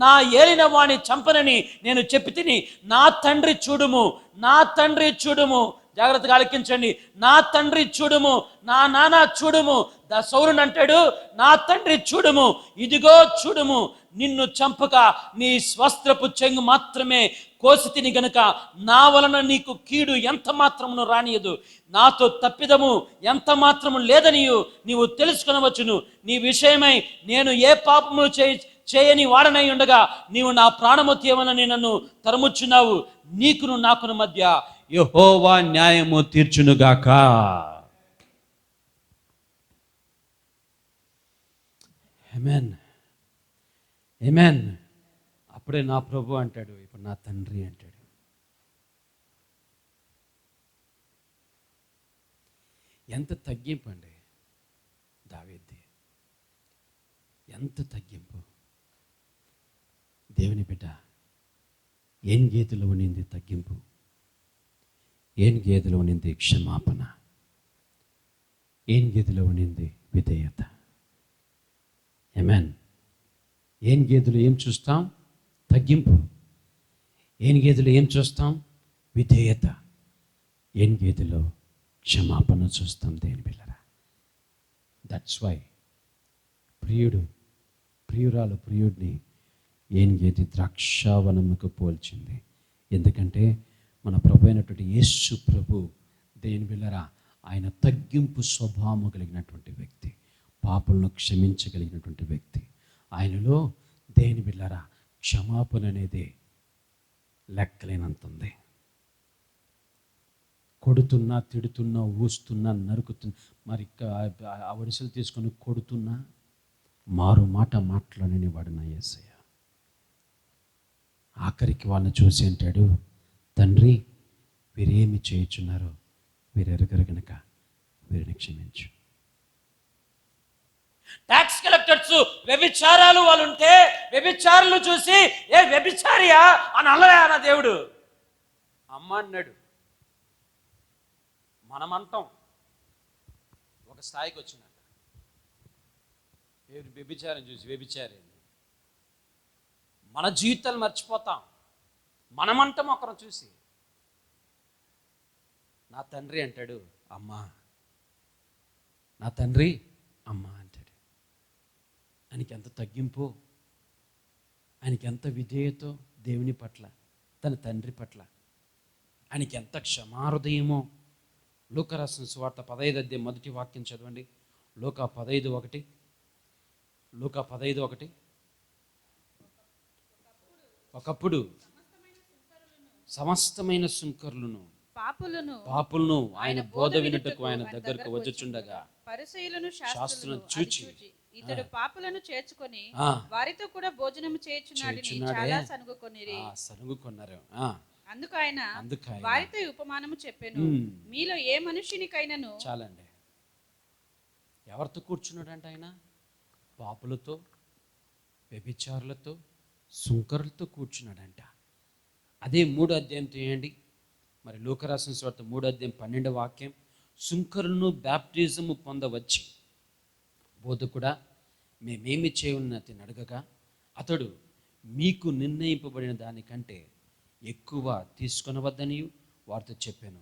నా ఏలిన వాణ్ణి చంపనని నేను చెప్పి తిని, నా తండ్రి చూడుము, నా తండ్రి చూడుము, జాగ్రత్తగా ఆలకించండి, నా తండ్రి చూడుము, నా నాన్న చూడుము. సౌలుని అంటాడు, నా తండ్రి చూడుము, ఇదిగో చూడుము, నిన్ను చంపక నీ స్వస్త్రపు చెంగు మాత్రమే కోసి తిని గనుక నా వలన నీకు కీడు ఎంత మాత్రమును రానియదు, నాతో తప్పిదము ఎంత మాత్రము లేదనియు నీవు తెలుసుకొనవచ్చును. నీ విషయమై నేను ఏ పాపము చేయని వాడనై ఉండగా నీవు నా ప్రాణము తీయమని నన్ను తరుముచున్నావు. నీకును నాకును మధ్య యెహోవా న్యాయము తీర్చునుగాక. ఆమేన్, ఆమేన్. అప్పుడే నా ప్రభు అంటాడు, ఇప్పుడు నా తండ్రి అంటాడు. ఎంత తగ్గింపు అండి దావీదుది, ఎంత తగ్గింపు. దేవుని బిడ్డ, ఏం గీతలో ఉన్నింది తగ్గింపు, ఏం గీతలో ఉన్నింది క్షమాపణ, ఏం గీతలో ఉన్నింది విధేయత. ఆమేన్. ఏం గీతలో ఏం చూస్తాం? తగ్గింపు. ఏం గీతలో ఏం చూస్తాం? విధేయత. ఏం గీతలో క్షమాపణ చూస్తాం. దేని పిల్లరా, దట్స్ వై ప్రియుడిని ఏం గీతి ద్రాక్షావనముకు పోల్చింది. ఎందుకంటే మన ప్రభు అయినటువంటి యేసు ప్రభు దేని పిల్లరా, ఆయన తగ్గింపు స్వభావం కలిగినటువంటి వ్యక్తి, పాపలను క్షమించగలిగినటువంటి వ్యక్తి. ఆయనలో దేని బిళ్ళరా క్షమాపణ అనేది లెక్కలేనంత ఉంది. కొడుతున్నా, తిడుతున్నా, ఊస్తున్నా, నరుకుతున్నా, మరి ఆ వడిసెలు తీసుకొని కొడుతున్నా మారు మాట మాట్లాడని వాడు నా యేసయ్య. ఆఖరికి వాళ్ళని చూసి అంటాడు, తండ్రి వీరేమి చేయుచున్నారో వీరు ఎరగరు గనుక వీరిని క్షమించు. ట్యాక్స్ కలెక్టర్స్ వ్యభిచారాలు వాళ్ళు ఉంటే వ్యభిచారులు చూసి ఏ వ్యభిచారియా అని అల్లరా నా దేవుడు. అమ్మ అన్నాడు. మనమంటాం ఒక స్థాయికి వచ్చినాక వ్యభిచారం చూసి వ్యభిచారేంది, మన జీవితాలు మర్చిపోతాం. మనమంటాం ఒకరు చూసి. నా తండ్రి అంటాడు అమ్మా, నా తండ్రి అమ్మా అంటాడు. ఆయనకి ఎంత తగ్గింపు, ఆయనకి ఎంత విధేయతో దేవుని పట్ల, తన తండ్రి పట్ల ఆయనకి ఎంత క్షమాహృదయమో. లూకా రాసిన సువార్త 15 అధ్యాయం మొదటి వాక్యం చదవండి. లూకా 15:1. లూకా 15:1. ఒకప్పుడు సమస్తమైన సుంకరులను పాపులను ఆయన బోధ వినుటకు ఆయన దగ్గరకు వచ్చుచుండగా పరిసయ్యులను శాస్త్రులను శాస్త్రులను చూచి ఇతడు పాపులను చేర్చుకొని వారితో కూడా భోజనం చేయుచున్నాడని చాలా సనుగుకొన్నారు. అందుకు ఆయన వారితో ఉపమానము చెప్పాను, మీలో ఏ మనుషునికైనాను. చాలండి. ఎవరితో కూర్చున్నాడంట ఆయన? పాపులతో, వ్యభిచారులతో, సుంకరులతో కూర్చున్నాడంట. అదే 3వ అధ్యాయం చేయండి మరి. లూకా రాసిన సువార్త 3వ అధ్యాయం 12వ వాక్యం. సుంకరులను బ్యాప్టిజము పొందవచ్చి బోధకుడా మేమేమి చేయన్నతిని అడగగా అతడు మీకు నిర్ణయింపబడిన దానికంటే ఎక్కువ తీసుకొనవద్దని వారితో చెప్పాను.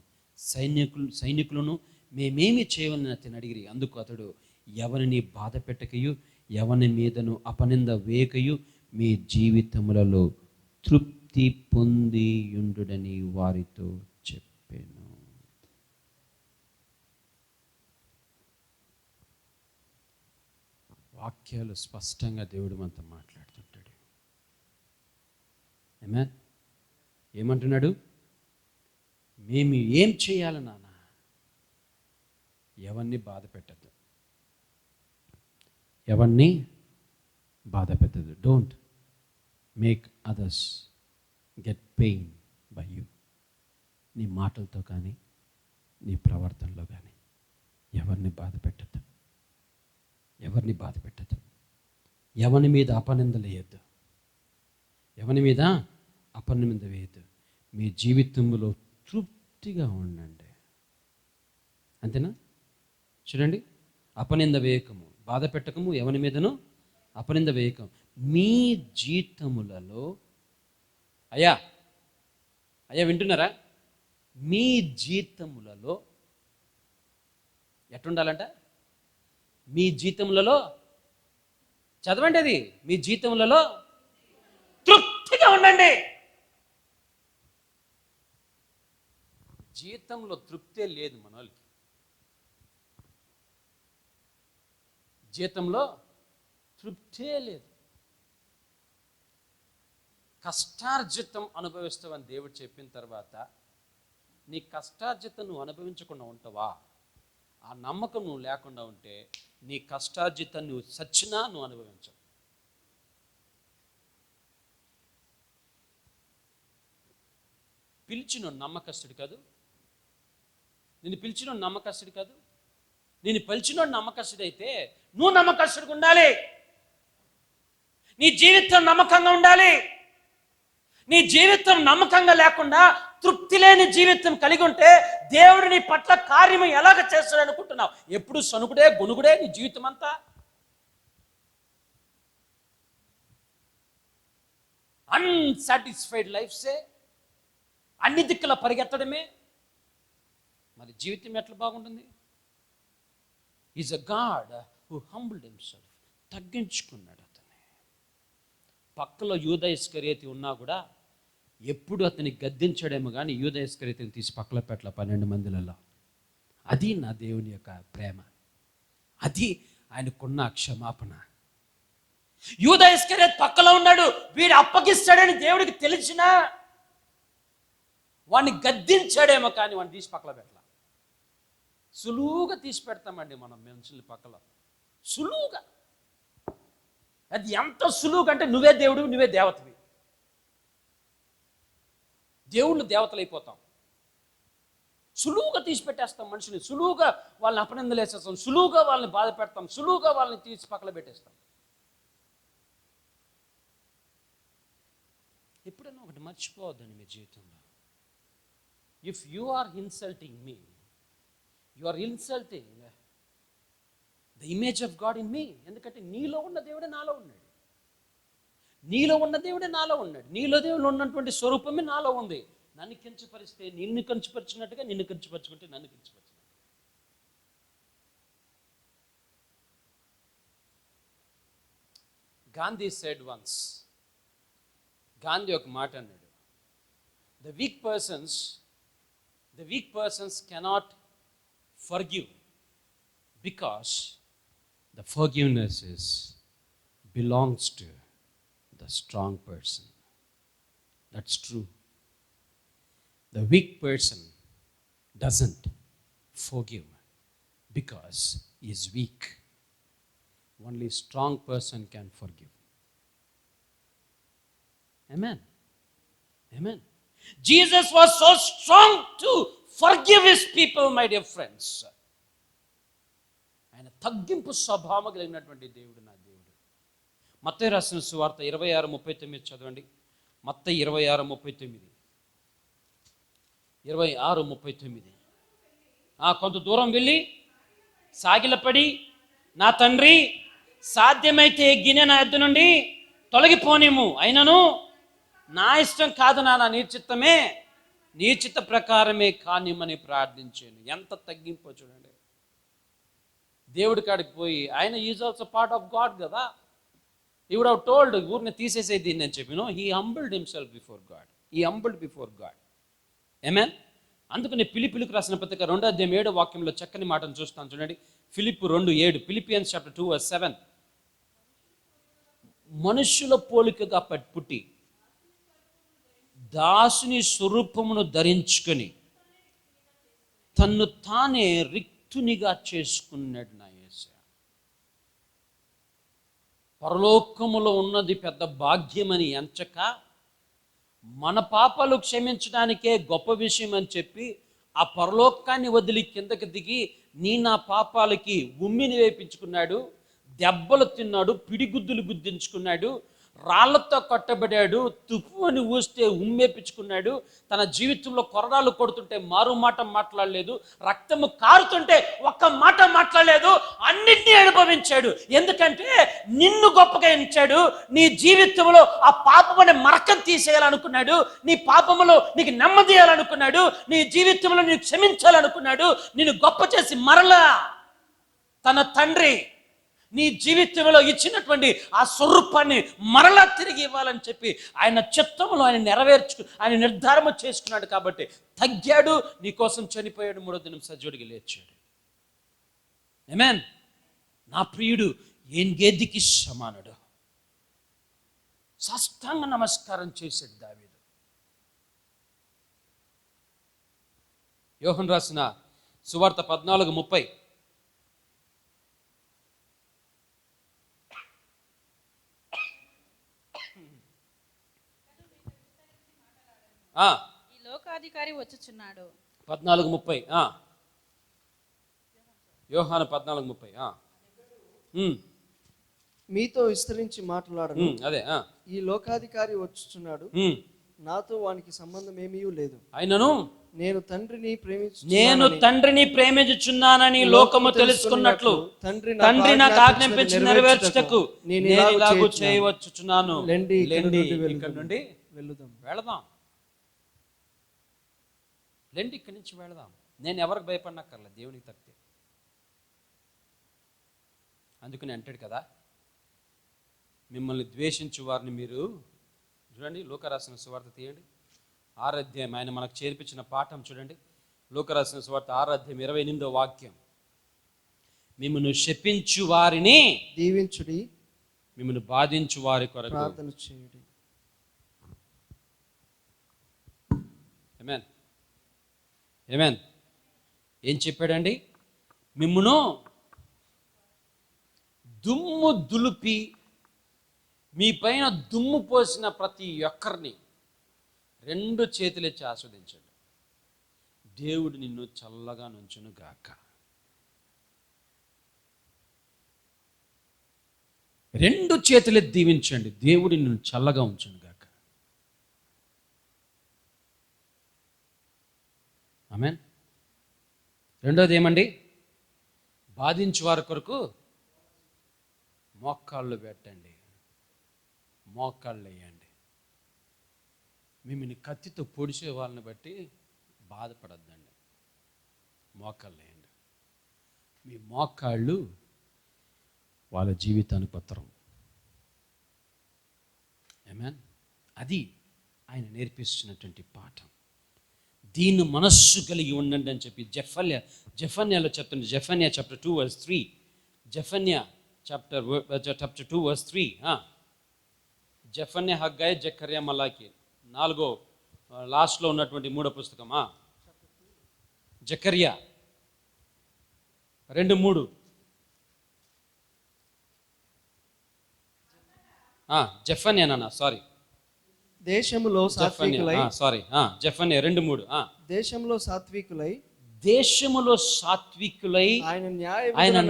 సైనికులను మేమేమి చేయవలనని అడిగిరి. అందుకు అతడు ఎవరిని బాధ పెట్టకయు ఎవరి మీదను అపనింద వేయకయు మీ జీవితములలో తృప్తి పొంది యుండుడని వారితో చెప్పాను. వాక్యాలు స్పష్టంగా దేవుడు మనతో మాట్లాడుతుంటాడు. ఆమేన్. ఏమంటున్నాడు? మేము ఏం చేయాలి నాన్న? ఎవరిని బాధ పెట్టద్దు, ఎవరిని బాధ పెట్టద్దు. Don't make others get pain by you. నీ మాటలతో కానీ నీ ప్రవర్తనలో కానీ ఎవరిని బాధ పెట్టద్దు, ఎవరిని బాధ పెట్టద్దు. ఎవరి మీద అపనిందలు వేయద్దు, ఎవరి మీద అపనింద వేయద్దు. మీ జీవితంలో తృప్తిగా ఉండండి. అంతేనా? చూడండి, అపనింద వేయకము, బాధ పెట్టకము, ఎవరి మీదను అపనింద వేయకము. మీ జీవితములలో అయ్యా వింటున్నారా? మీ జీవితములలో ఎట్టుండాలంట? మీ జీవితములలో చదవండి, అది మీ జీవితములలో తృప్తిగా ఉండండి. జీవితంలో తృప్తే లేదు మన వాళ్ళకి. జీవితంలో తృప్తే లేదు. కష్టార్జితం అనుభవిస్తావని దేవుడు చెప్పిన తర్వాత నీ కష్టార్జితం నువ్వు అనుభవించకుండా ఉంటావా? ఆ నమ్మకం నువ్వు లేకుండా ఉంటే నీ కష్టార్జితం నువ్వు సచ్చినా నువ్వు అనుభవించవు. పిలిచిన నమ్మకస్తుడు కాదు, నిన్ను పిలిచిన నమ్మకస్తుడు కాదు, నేను పిలిచిన నమ్మకస్తుడు అయితే నువ్వు నమ్మకస్తుడిగా ఉండాలి. నీ జీవితం నమ్మకంగా ఉండాలి. నీ జీవితం నమ్మకంగా లేకుండా తృప్తి లేని జీవితం కలిగి ఉంటే దేవుడు నీ పట్ల కార్యము ఎలాగ చేస్తాడు అనుకుంటున్నావు? ఎప్పుడు సనుగుడే గొనుగుడే నీ జీవితం అంతా. అన్సాటిస్ఫైడ్ లైఫ్సే, అన్ని దిక్కుల పరిగెత్తడమే. మరి జీవితం ఎట్లా బాగుంటుంది? Is a God who humbled himself. తగ్గించుకున్నాడు అతన్ని. పక్కలో యూదా ఇస్కరియోతు ఉన్నా కూడా ఎప్పుడు అతన్ని గద్దించాడేమో కానీ యూదా ఇస్కరియోతుని తీసి పక్కల పెట్టల 12 మందిలలో. అది నా దేవుని యొక్క ప్రేమ, అది ఆయనకున్న క్షమాపణ. యూదా ఇస్కరియోతు పక్కలో ఉన్నాడు, వీడు అప్పగిస్తాడని దేవుడికి తెలిసినా వాడిని గద్దించాడేమో కానీ వాడిని తీసి పక్కల పెట్టల. సులువుగా తీసి పెడతామండి మనం మనుషుల్ని పక్కల, సులువుగా. అది ఎంత సులువుగా అంటే నువ్వే దేవుడు, నువ్వే దేవతవి. దేవుళ్ళు దేవతలు అయిపోతాం. సులువుగా తీసి పెట్టేస్తాం మనుషుని, సులువుగా వాళ్ళని అపనిందలు వేసేస్తాం, సులువుగా వాళ్ళని బాధ పెడతాం, సులువుగా వాళ్ళని తీసి పక్కన పెట్టేస్తాం. ఎప్పుడైనా ఒకటి మర్చిపోవద్దండి మీ జీవితంలో. If you are insulting me, you are insulting the image of God in me. ఎందుకంటే నీలో ఉన్న దేవుడే నాలో ఉన్నాడు, నీలో ఉన్న దేవుడే నాలో ఉన్నాడు, నీలో దేవుడు ఉన్నటువంటి స్వరూపమే నాలో ఉంది. నన్ను కించపరిస్తే నిన్ను కించపరిచినట్టుగా, నిన్ను కించపరుచుకుంటే నన్ను కించపరిచినట్టు. గాంధీ సెడ్ వన్స్, గాంధీ ఒక మాట అన్నాడు, the week persons cannot forgive because the forgiveness belongs to the strong person. That's true. The weak person doesn't forgive because he is weak. Only strong person can forgive. Amen. Amen. Jesus was so strong to forgive his people, my dear friends. ఆయన తగ్గింపు స్వభావం కలిగినటువంటి దేవుడు నా దేవుడు. మత్తయి రాసిన సువార్త 26:39 చదవండి. మత్తయి 26:39. 26:39. కొంత దూరం వెళ్ళి సాగిలపడి, నా తండ్రి సాధ్యమైతే ఈ గిన్నె నా యొద్ద నుండి తొలగిపోనేము, అయినను నా ఇష్టం కాదు నాన్న, నీ చిత్తమే, నీ చిత్త ప్రకారమే కానిమని ప్రార్థించాను. ఎంత తగ్గింపో చూడండి. దేవుడి కాడికి పోయి, ఆయన is also part of God కదా. హీ వుడ్ హావ్ టోల్డ్, ఊరిని తీసేసేది దీన్ని అని చెప్పి. He humbled himself before God. He humbled before God. Amen. అందుకని ఫిలిప్పీలకు రాసిన పత్రిక 2:7 చక్కని మాటను చూస్తాను చూడండి. ఫిలిప్పు 2:7, ఫిలిపియన్స్ చాప్టర్ 2:7. మనుష్యుల పోలికగా పుట్టి దాసుని స్వరూపమును ధరించుకొని తన్ను తానే రిక్తునిగా చేసుకున్నాడు నా యేసయ్య. పరలోకములో ఉన్నది పెద్ద భాగ్యమని ఎంచక, మన పాపాలు క్షమించడానికే గొప్ప విషయం అని చెప్పి ఆ పరలోకాన్ని వదిలి కిందకి దిగి నా పాపాలకి ఉమ్మిని వేపించుకున్నాడు, దెబ్బలు తిన్నాడు, పిడిగుద్దులు గుద్దించుకున్నాడు, రాళ్లతో కొట్టబడాడు, తుప్పు అని ఊస్తే ఉమ్మేపించుకున్నాడు, తన జీవితంలో కొరడాలు కొడుతుంటే మారు మాట మాట్లాడలేదు, రక్తము కారుతుంటే ఒక్క మాట మాట్లాడలేదు, అన్నిటినీ అనుభవించాడు. ఎందుకంటే నిన్ను గొప్పగా ఎంచాడు. నీ జీవితంలో ఆ పాపమనే మరకం తీసేయాలనుకున్నాడు, నీ పాపములో నీకు నెమ్మదియాలనుకున్నాడు, నీ జీవితంలో నీకు క్షమించాలనుకున్నాడు. నిన్ను గొప్ప చేసి మరలా తన తండ్రి నీ జీవితంలో ఇచ్చినటువంటి ఆ స్వరూపాన్ని మరలా తిరిగి ఇవ్వాలని చెప్పి ఆయన చిత్తములో ఆయన నిర్ధారణ చేసుకున్నాడు. కాబట్టి తగ్గాడు, నీ కోసం చనిపోయాడు, 3వ దినం సజీవుడిగా లేచాడు. ఆమేన్. నా ప్రియుడు ఏన్గేదికి సమానుడు. సాష్టాంగ నమస్కారం చేశాడు దావీదు. యోహన్ రాసిన సువార్త 14:30. ఈ లోకాధికారి వచ్చుచున్నాడు. 14:30. యోహాను 14:30. మీతో విస్తరించి మాట్లాడను. అదే ఈ లోకాధికారి వచ్చుచున్నాడు, నాతో వానికి సంబంధం ఏమీ లేదు. అయినను నేను తండ్రిని ప్రేమించుచున్నానని లోకము తెలుసుకున్నట్లు తండ్రి నాకు ఆజ్ఞాపించి నెరవేర్చుటకు నేను ఇలాగూ చేయవచ్చుచున్నాను. ఇక్కడి నుండి వెళదాం. లెండి, ఇక్కడి నుంచి వెళదాం. నేను ఎవరికి భయపడినక్కర్లేదు, దేవునికి తప్పితే. అందుకని అంటాడు కదా, మిమ్మల్ని ద్వేషించు వారిని మీరు చూడండి. లూకారాసిన సువార్త తీయండి, 6వ అధ్యాయం. ఆయన మనకు చేర్పించిన పాఠం చూడండి. లూకారాసిన సువార్త 6వ అధ్యాయం 28వ వాక్యం. మిమ్మల్ని శపించు వారిని దీవించుడి, మిమ్మల్ని బాధించు వారి కొరకు ప్రార్థన చేయుడి. ఆమేన్. ఆమేన్. ఏం చెప్పాడండి? మిమ్మును దుమ్ము దులిపి మీ పైన దుమ్ము పోసిన ప్రతి ఒక్కరిని 2 చేతులెత్తి ఆస్వాదించండి. దేవుడు నిన్ను చల్లగా నుంచును గాక. 2 చేతులెత్తి దీవించండి, దేవుడు నిన్ను చల్లగా ఉంచును గాక. ఆమేన్. రెండోది ఏమండి? బాధించు వారి కొరకు మోకాళ్ళు పెట్టండి, మోకాళ్ళు వేయండి. మిమ్మల్ని కత్తితో పొడిచే వాళ్ళని బట్టి బాధపడద్దండి, మోకాళ్ళు వేయండి. మీ మోకాళ్ళు వాళ్ళ జీవితానికి ఉత్తరం. ఆమేన్. అది ఆయన నేర్పిస్తున్నటువంటి పాఠం. దీన్ని మనస్సు కలిగి ఉండండి అని చెప్పి జెఫన్యాలో చెప్తుంది. జెఫన్యా చాప్టర్ 2 verse 3. జెఫన్యా చాప్టర్ 2 verse 3. జెఫన్యా, హగ్గై, జకర్యా, మలాకి, 4 లాస్ట్లో ఉన్నటువంటి 3వ పుస్తకం. జకర్యా 2:3. జెఫన్యానా, సారీ, దేశములో సాత్వికులై, జెఫన్యా 2:3. దేశంలో సాత్వికులై, దేశములో సాత్వికులై ఆయన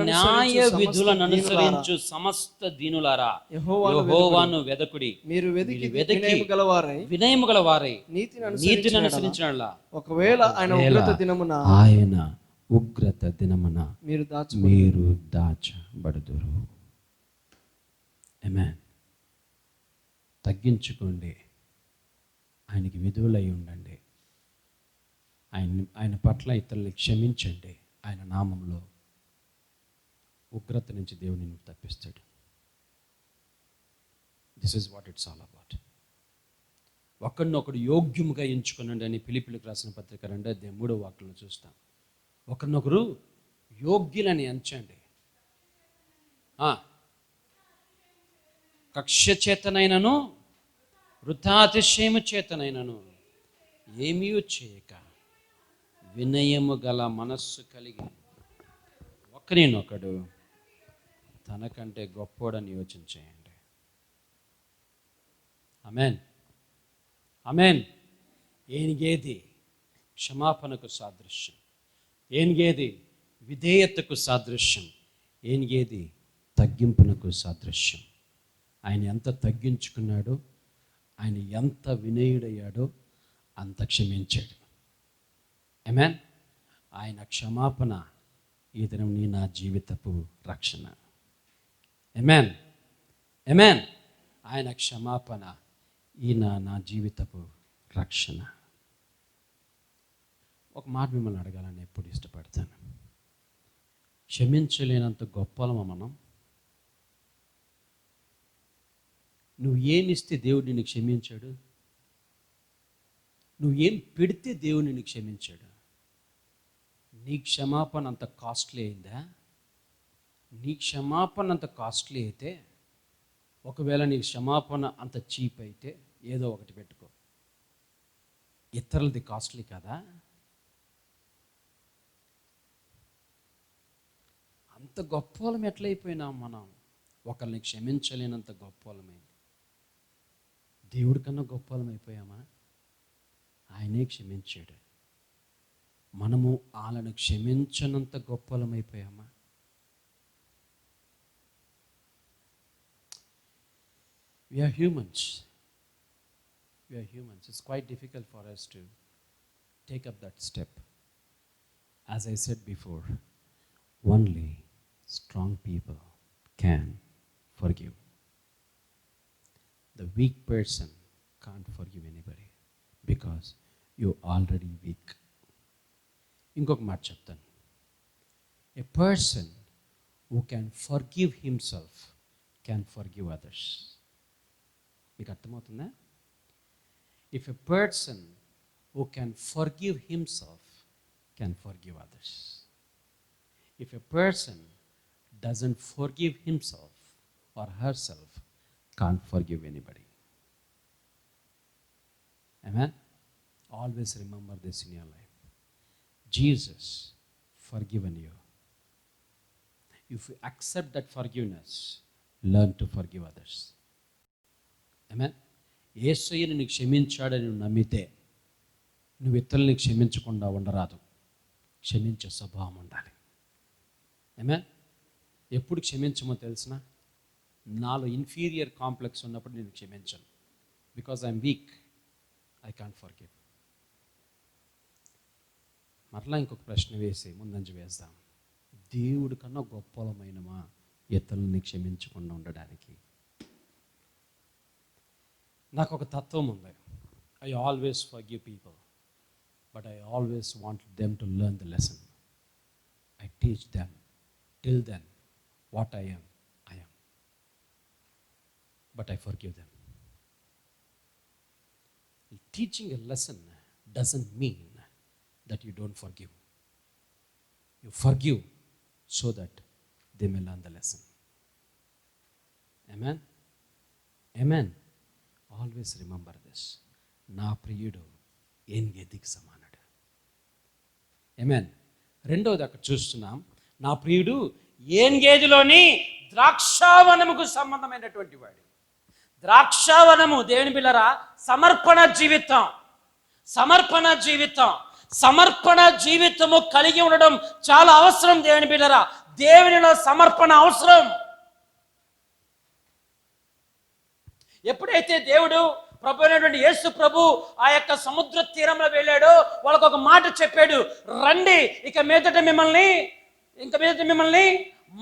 న్యాయ విధులను అనుసరించు సమస్త దీనులారా యెహోవాను వెదకుడి. మీరు వెదికి వినయము గలవారై నీతిని అనుసరించిన ఒకవేళ ఆయన ఉగ్రత దినమున మీరు దాచబడుదురు. ఆమేన్. తగ్గించుకోండి, ఆయనకి విధువులై ఉండండి, ఆయన పట్ల ఇతరుల్ని క్షమించండి. ఆయన నామంలో ఉగ్రత నుంచి దేవుని తప్పిస్తాడు. This is what it's all about. ఒకరినొకడు యోగ్యముగా ఎంచుకునండి అని ఫిలిప్పీయులకు రాసిన పత్రిక 2:3 వాక్యంలో చూస్తాం. ఒకరినొకరు యోగ్యులని ఎంచండి. కక్ష చేతనైనను వృథాతిశయము చేతనైనను ఏమీ చేయక వినయము గల మనస్సు కలిగి ఒకరినొకడు తనకంటే గొప్పోడని యోచించేయండి. ఆమేన్, ఆమేన్. ఏనిగేది క్షమాపణకు సాదృశ్యం, ఏనిగేది విధేయతకు సాదృశ్యం, ఏనిగేది తగ్గింపునకు సాదృశ్యం. ఆయన ఎంత తగ్గించుకున్నాడో, ఆయన ఎంత వినయుడయ్యాడో అంత క్షమించాడు. ఆమేన్. ఆయన క్షమాపణ ఈ దినం నా జీవితపు రక్షణ. ఆమేన్, ఆమేన్. ఆయన క్షమాపణ నా జీవితపు రక్షణ. ఒక మాట మిమ్మల్ని అడగాలని ఎప్పుడు ఇష్టపడతాను. క్షమించలేనంత గొప్పలమా మనం? నువ్వు ఏమిస్తే దేవుడు నిన్ను క్షమించాడు? నువ్వేం పెడితే దేవుడు నిన్ను క్షమించాడు? నీ క్షమాపణ అంత కాస్ట్లీ అయిందా? నీ క్షమాపణ అంత కాస్ట్లీ అయితే, ఒకవేళ నీ క్షమాపణ అంత చీప్ అయితే ఏదో ఒకటి పెట్టుకో. ఇతరులది కాస్ట్లీ కదా? అంత గొప్పవాళ్ళం ఎట్లయిపోయినాం మనం? ఒకరిని క్షమించలేనంత గొప్పవాళ్ళమైంది. దేవుడి కన్నా గొప్పవాళ్ళం అయిపోయామా? ఆయనే క్షమించాడు. మనము వాళ్ళను క్షమించనంత గొప్పవాళ్ళం అయిపోయామా? We are humans. We are humans. It's quite difficult for us to take up that step. As I said before, only strong people can forgive. The weak person can't forgive anybody because you're already weak. ఇంకొక మాట చెప్తాను. A person who can forgive himself can forgive others. మీకు అర్థమవుతుందా? If a person who can forgive himself can forgive others. If a person doesn't forgive himself or herself, can't forgive anybody. Amen? Always remember this in your life. Jesus forgiven you. If you accept that forgiveness, learn to forgive others. Amen? యేసయ్యను నీకు క్షమించాడని నువ్వు నమ్మితే నువ్వు ఇతరులని క్షమించకుండా ఉండరాదు. క్షమించే స్వభావం ఉండాలి. ఆమేన్. ఎప్పుడు క్షమించమో తెలిసిన, నాలో ఇన్ఫీరియర్ కాంప్లెక్స్ ఉన్నప్పుడు నేను క్షమించను. Because I'm weak, I can't forgive. మరలా ఇంకొక ప్రశ్న వేసి ముందంజ వేద్దాం. దేవుడి కన్నా గొప్పలమైనమా ఇతరులని క్షమించకుండా ఉండడానికి? నాకు ఒక తత్వం ఉంది. I always forgive people, but I always want them to learn the lesson. I teach them, till then what I am, but I forgive them. Teaching a lesson doesn't mean that you don't forgive. You forgive so that they may learn the lesson. Amen? Amen. Always remember this. నా ప్రియుడు ఏన్గేదికి సమానుడు. Amen. రెండవది అక్కడ చూస్తున్నాం, నా ప్రియుడు ఏన్గేదిలోని ద్రాక్షావనముకు సంబంధమైనటువంటి వాడు. ద్రాక్షావనము దేవుని బిళ్ళరా సమర్పణ జీవితం. సమర్పణ జీవితం, సమర్పణ జీవితము కలిగి ఉండడం చాలా అవసరం దేవుని బిళ్ళరా. దేవునిలో సమర్పణ అవసరం. ఎప్పుడైతే దేవుడు ప్రభు అయినటువంటి యేసు ప్రభు ఆ యొక్క సముద్ర తీరంలో వెళ్ళాడో వాళ్ళకు ఒక మాట చెప్పాడు, రండి ఇక మీదట మిమ్మల్ని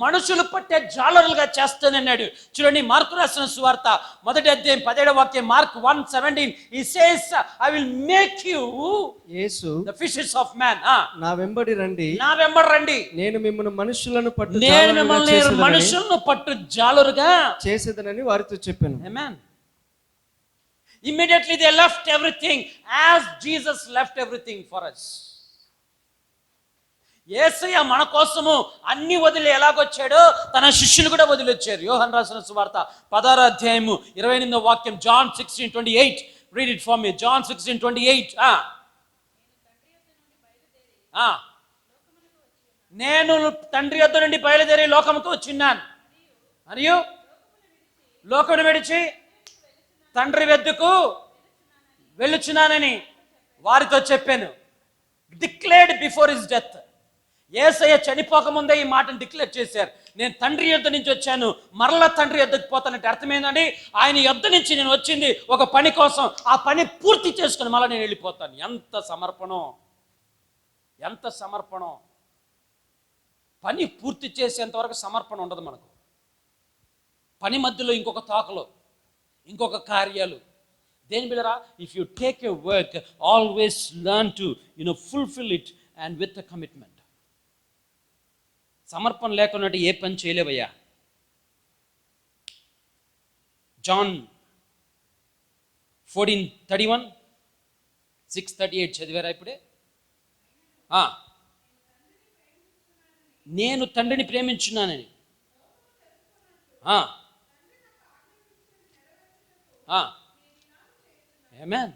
మనుషులు పట్టే జాలరులుగా చేస్తానన్నాడు. చూడండి, మార్కు రాసిన సువార్త 1వ అధ్యాయం 17వ వాక్యం, mark 1:17. He says, I will make you Yesu the fishes of man. నా వెంబడి రండి, నేను మిమ్మల్ని మనుషులను పట్టు మనుషులను పట్టు జాలరుగా చేసేదనని వారితో చెప్పాను. Amen. Immediately they left everything as Jesus left everything for us. యేసయ్య మన కోసము అన్ని వదిలి ఎలాగొచ్చాడో తన శిష్యులు కూడా వదిలి వచ్చారు. యోహాను రాసిన సువార్త 16వ అధ్యాయము 28వ వాక్యం, John 16:28. Read it for me. John 16:28. నేను తండ్రి యొద్ద నుండి బయలుదేరి లోకముకు వచ్చిన్నాను, మరియు లోకమును విడిచి తండ్రి వద్దకు వెళ్ళుచున్నానని వారితో చెప్పాను. Declared before his death. యేసయ్య చనిపోకముందే ఈ మాటను డిక్లేర్ చేశారు. నేను తండ్రి యొద్ద నుంచి వచ్చాను, మరలా తండ్రి యొద్దకు పోతానంటే అర్థమైందండి, ఆయన యొద్ద నుంచి నేను వచ్చింది ఒక పని కోసం, ఆ పని పూర్తి చేసుకుని మళ్ళీ నేను వెళ్ళిపోతాను. ఎంత సమర్పణం, ఎంత సమర్పణం. పని పూర్తి చేసేంతవరకు సమర్పణ ఉండదు మనకు. పని మధ్యలో ఇంకొక తాకలో, ఇంకొక కార్యాలు. దేని బిళ్ళరా, if you take a work, always learn to fulfil it and with a commitment. సమర్పణ లేకుండా ఏ పని చేయలేవయ్యా. జాన్ 14:31, 6:38 చదివారా ఇప్పుడే? నేను తండ్రిని ప్రేమించున్నానని. Amen.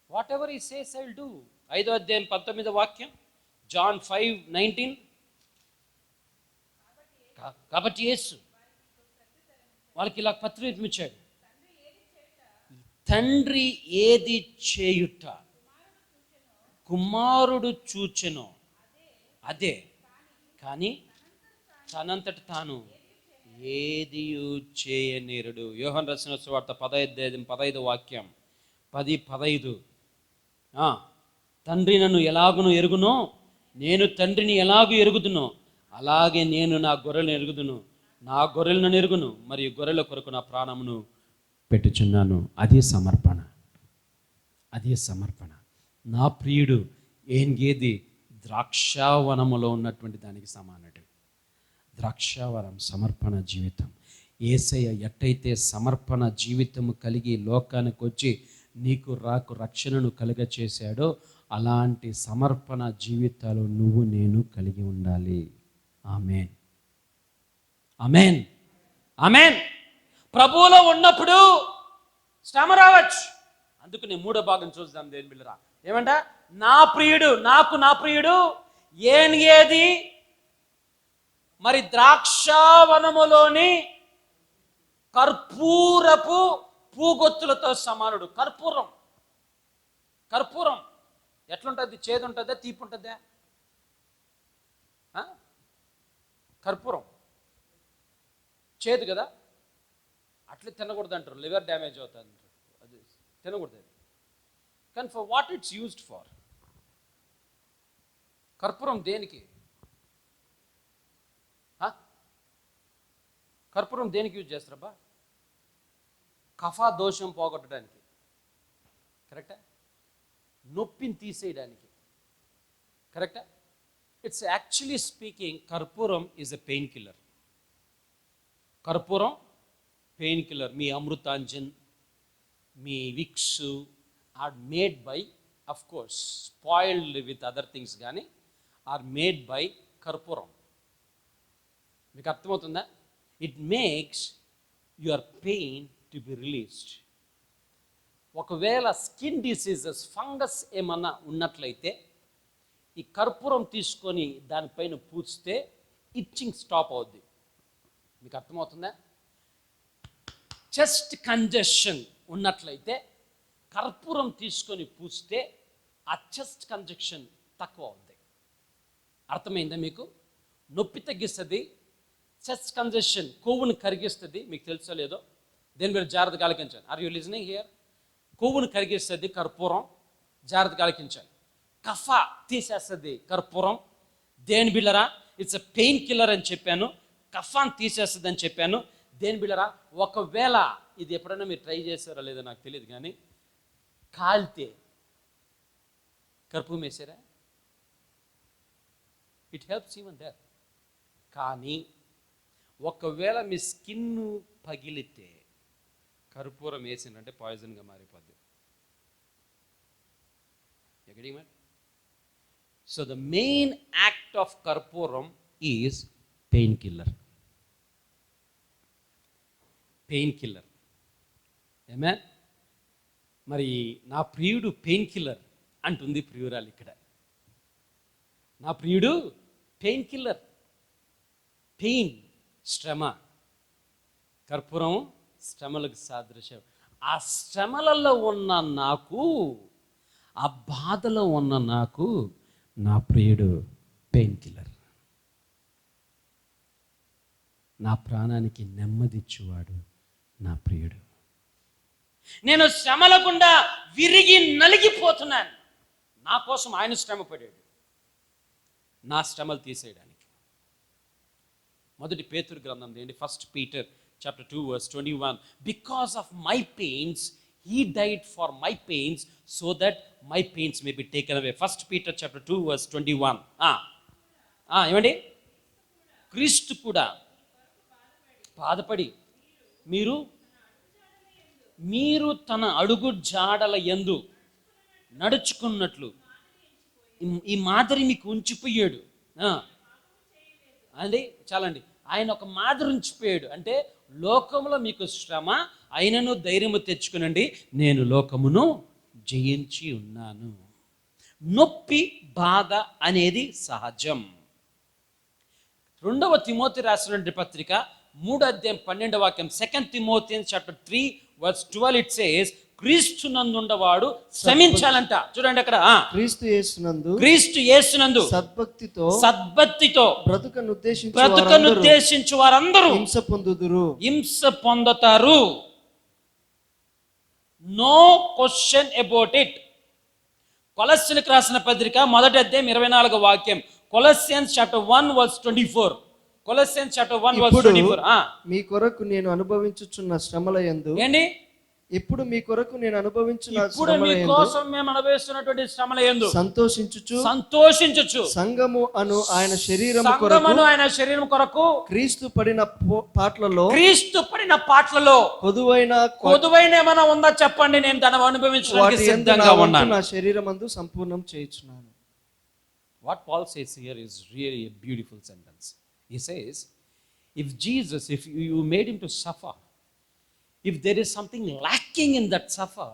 Whatever he says, I will do. 5వ అధ్యాయం 19వ వాక్యం, John 5:19. కాబట్టి యేసు వాళ్ళకి ఇలా పత్రం ఇచ్చాడు, తండ్రి ఏది చేయుట కుమారుడు చూచెనో అదే, కానీ తనంతట తాను ఏది చేయనేరుడు. యోహాను రాసిన సువార్త 15వ వాక్యం 10:15. తండ్రి నన్ను ఎలాగును ఎరుగునో, నేను తండ్రిని ఎలాగూ ఎరుగుదునో, అలాగే నేను నా గొర్రెలను ఎరుగుదును, నా గొర్రెలను ఎరుగును, మరియు గొర్రెల కొరకు నా ప్రాణమును పెట్టుచున్నాను. అది సమర్పణ, అది సమర్పణ. నా ప్రియుడు ఏన్గేది ద్రాక్షావనములో ఉన్నటువంటి దానికి సమానుడు. ద్రాక్షావనం సమర్పణ జీవితం. యేసయ్య ఎట్టయితే సమర్పణ జీవితము కలిగి లోకానికి వచ్చి నీకు రక్షణను కలుగ చేశాడో, అలాంటి సమర్పణ జీవితాలు నువ్వు నేను కలిగి ఉండాలి. ఆమేన్, ఆమేన్, ఆమేన్. ప్రభువులో ఉన్నప్పుడు శ్రమ రావచ్చు. అందుకు నేను 3వ భాగం చూద్దాం దేని బిళ్ళరా. ఏమంట? నా ప్రియుడు, నా ప్రియుడు ఏది మరి ద్రాక్షావనములోని కర్పూరపు పూగొత్తులతో సమానుడు. కర్పూరం ఎట్లుంటుంది? చేదు ఉంటుందా, తీపి ఉంటుందా? కర్పూరం చేదు కదా, అట్లా తినకూడదు అంటారు, లివర్ డ్యామేజ్ అవుతుంది అంటారు, అది తినకూడదు. కానీ for what it's used for, కర్పూరం దేనికి? కర్పూరం దేనికి యూజ్ చేస్తారబ్బా? కఫా దోషం పోగొట్టడానికి, కరెక్టా? నొప్పిని తీసేయడానికి, కరెక్టా? ఇట్స్ యాక్చువల్లీ స్పీకింగ్, కర్పూరం ఈజ్ ఎ పెయిన్ కిల్లర్. కర్పూరం పెయిన్ కిల్లర్. మీ అమృతాంజన్, మీ Vicks are made by, of course spoiled with other things, కానీ ఆర్ మేడ్ బై కర్పూరం. మీకు అర్థమవుతుందా? It makes your pain to be released. ఒకవేళ స్కిన్ డిసీజెస్, ఫంగస్ ఏమన్నా ఉన్నట్లయితే ఈ కర్పూరం తీసుకొని దానిపైన పూస్తే ఇచ్చింగ్ స్టాప్ అవుద్ది. మీకు అర్థమవుతుందా? చెస్ట్ కంజెషన్ ఉన్నట్లయితే కర్పూరం తీసుకొని పూస్తే ఆ చెస్ట్ కంజెషన్ తక్కువ అవుద్ది. అర్థమైందా మీకు? నొప్పి తగ్గిస్తుంది, చెస్ట్ కంజెషన్, కొవ్వును కరిగిస్తుంది. మీకు తెలుసో లేదో, దేని మీరు జాగ్రత్తగా ఆలకించాలి. Are you listening here? కొవ్వును కరిగిస్తుంది కర్పూరం, జాగ్రత్తగా ఆలకించాలి. కఫ తీసేస్తుంది కర్పూరం. దేని బిళ్ళరా? ఇట్స్ ఎ పెయిన్ కిల్లర్ అని చెప్పాను. కఫాన్ తీసేస్తుంది అని చెప్పాను. దేని బిళ్ళరా? ఒకవేళ ఇది ఎప్పుడైనా మీరు ట్రై చేశారో లేదో నాకు తెలియదు, కానీ కాలితే కర్పూరం వేసారా? It helps even there. కానీ ఒకవేళ మీ స్కిన్ పగిలితే కర్పూరం వేసిందంటే పాయిజన్గా మారిపోద్ది. ఎక్కడికి? So the main act of కర్పూరం is pain killer. Pain killer. ఏమే? మరి నా ప్రియుడు పెయిన్ కిల్లర్ అంటుంది ప్రియురాలు ఇక్కడ. నా ప్రియుడు పెయిన్ కిల్లర్. పెయిన్, శ్రమ. కర్పూరం శ్రమలకు సాదృశ్యం. ఆ శ్రమలలో ఉన్న నాకు, ఆ బాధలో ఉన్న నాకు, నా ప్రియుడు పెయిన్ కిల్లర్. నా ప్రాణానికి నెమ్మదిచ్చువాడు నా ప్రియుడు. నేను శ్రమల గుండా విరిగి నలిగిపోతున్నాను. నా కోసం ఆయన శ్రమ పడాడు, నా శ్రమలు తీసేయడానికి. మొదటి పేతురు గ్రంథం ఏంటి? 1 Peter chapter 2 verse 21. Because of my pains he died for my pains, so that my pains may be taken away. 1 Peter chapter 2 verse 21. ఏమండి? క్రీస్తు కూడా బాధపడి మీరు తన అడుగు జాడల యందు నడుచుకున్నట్లు ఈ మాదిరి మీకు ఉంచిపోయాడు. అండి చాలండి. ఆయన ఒక మాదిరి ఉంచిపోయాడు. అంటే లోకములో మీకు శ్రమ, అయినను ధైర్యము తెచ్చుకునండి, నేను లోకమును జయించి ఉన్నాను. నొప్పి, బాధ అనేది సహజం. 2 తిమోతి రాసినటువంటి పత్రిక 3:12 2 Timothy chapter 3 verse 12 it says, క్రీస్తు నందుండవాడు శ్రమించాలంట. చూడండి అక్కడ, క్రీస్తు యేసునందు సద్భక్తితో బ్రతుకనుద్దేశించు వారందరూ హింస పొందుతారు. No question about it. కొలస్సీలకు రాసిన పత్రిక 1:24 Colossians chapter 1 verse 24. Colossians chapter 1 verse 24. మీ కొరకు నేను అనుభవించుచున్న శ్రమల యందు ఏంటి? ఇప్పుడు మీ కొరకు నేను అనుభవించిన కోసం మేము అనుభవిస్తున్నటువంటి శ్రమల యందు సంతోషించుచు సంఘము అను ఆయన శరీరం కొరకు క్రీస్తు పడిన పాటలలో కొదువైన ఏమైనా ఉందా చెప్పండి, నేను దాన్ని అనుభవించడానికి సిద్ధంగా ఉన్నాను. నా శరీరమందు సంపూర్ణం చేయుచున్నాను. What Paul says here is really a beautiful sentence. He says, if you made him to suffer, if there is something lacking in that suffer,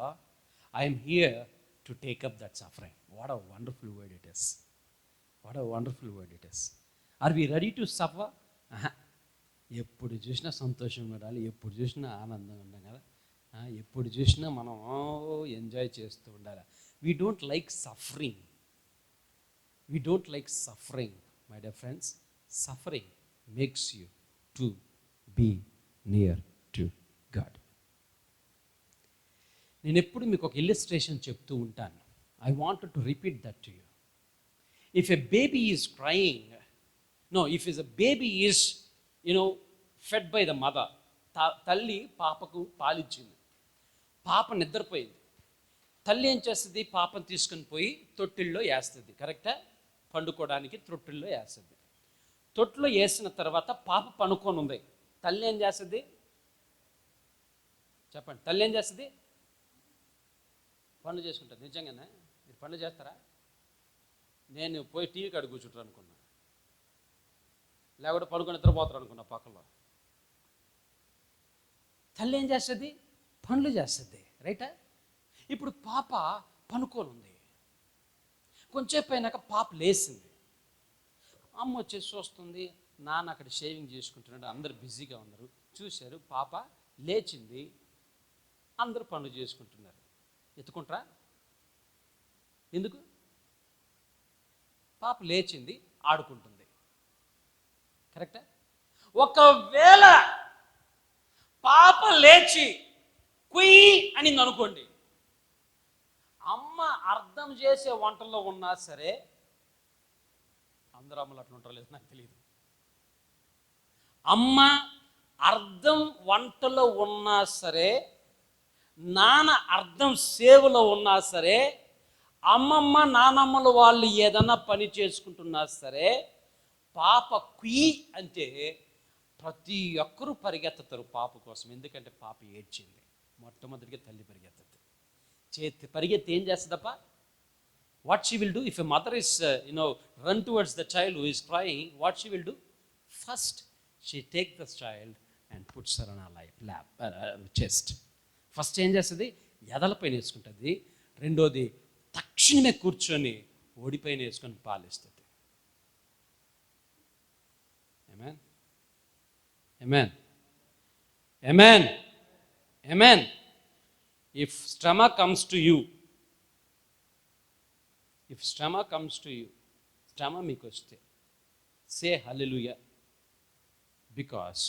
I am here to take up that suffering. What a wonderful word it is. What a wonderful word it is. Are we ready to suffer? ఎప్పుడు చూసినా సంతోషంగా ఉండాలి, ఎప్పుడు చూసినా ఆనందంగా ఉండాలి కదా, ఎప్పుడు చూసినా మనం ఎంజాయ్ చేస్తూ ఉండాలి. We don't like suffering. We don't like suffering, my dear friends. Suffering makes you to be near to God. నేను ఎప్పుడు మీకు ఒక ఇల్లుస్ట్రేషన్ చెప్తూ ఉంటాను. I wanted to repeat that to you. if a baby is crying, no, if a baby is, fed by the mother, తల్లి పాపకు పాలిచ్చింది, పాప నిద్రపోయింది, తల్లి ఏం చేస్తుంది? పాపను తీసుకుని పోయి తొట్టిల్లో వేస్తుంది. కరెక్టా? పండుకోవడానికి తొట్టిల్లో వేస్తుంది. తొట్టిలో వేసిన తర్వాత పాప పనుకొని ఉంది. తల్లి ఏం చేస్తుంది? చెప్పండి, తల్లి ఏం చేస్తుంది? పనులు చేసుకుంటుంది. నిజంగానే మీరు పనులు చేస్తారా? నేను పోయి టీవీ కాడ కూర్చుంటారు అనుకున్నా, లేకపోతే పనుకొని నిద్రపోతారు అనుకున్నా పక్కలో. తల్లి ఏం చేస్తుంది? పనులు చేస్తుంది. రైటా? ఇప్పుడు పాప పనుకొని ఉంది. కొంచెంసేపు అయినాక పాప లేచింది. అమ్మ వచ్చేసి చూస్తుంది, నాన్న అక్కడ షేవింగ్ చేసుకుంటున్నాడు, అందరు బిజీగా ఉన్నారు. చూశారు, పాప లేచింది, అందరూ పనులు చేసుకుంటున్నారు. ఎత్తుకుంటారా? ఎందుకు? పాప లేచింది, ఆడుకుంటుంది. కరెక్టా? ఒకవేళ పాప లేచి కుయ్యి అని అనుకోండి, అమ్మ అర్థం చేసే వంటల్లో ఉన్నా సరే, అందరూ అమ్మలు అట్లా ఉంటారో లేదు నాకు తెలియదు, అమ్మ అర్థం వంటలో ఉన్నా సరే, నాన్న అర్థం సేవలో ఉన్నా సరే, అమ్మమ్మ నానమ్మలు వాళ్ళు ఏదన్నా పని చేసుకుంటున్నా సరే, పాప కుయ్యి అంటే ప్రతి ఒక్కరూ పరిగెత్తుతారు పాప కోసం. ఎందుకంటే పాప ఏడ్చింది. మొట్టమొదటిగా తల్లి పరిగెత్తుతుంది. పరిగెత్తి ఏం చేస్తుందప్ప? What she will do? If a mother is run towards the child who is crying, what she will do? First she take the child and puts her on her lap, chest. First ఏం చేస్తుంది? ఎదలపైన వేసుకుంటుంది. రెండోది తక్షణమే కూర్చొని ఓడిపైన వేసుకొని పాలిస్తుంది. ఆమేన్, ఆమేన్, ఆమేన్, ఆమేన్. If stomach comes to you, stomach మీకు వస్తే, say hallelujah, because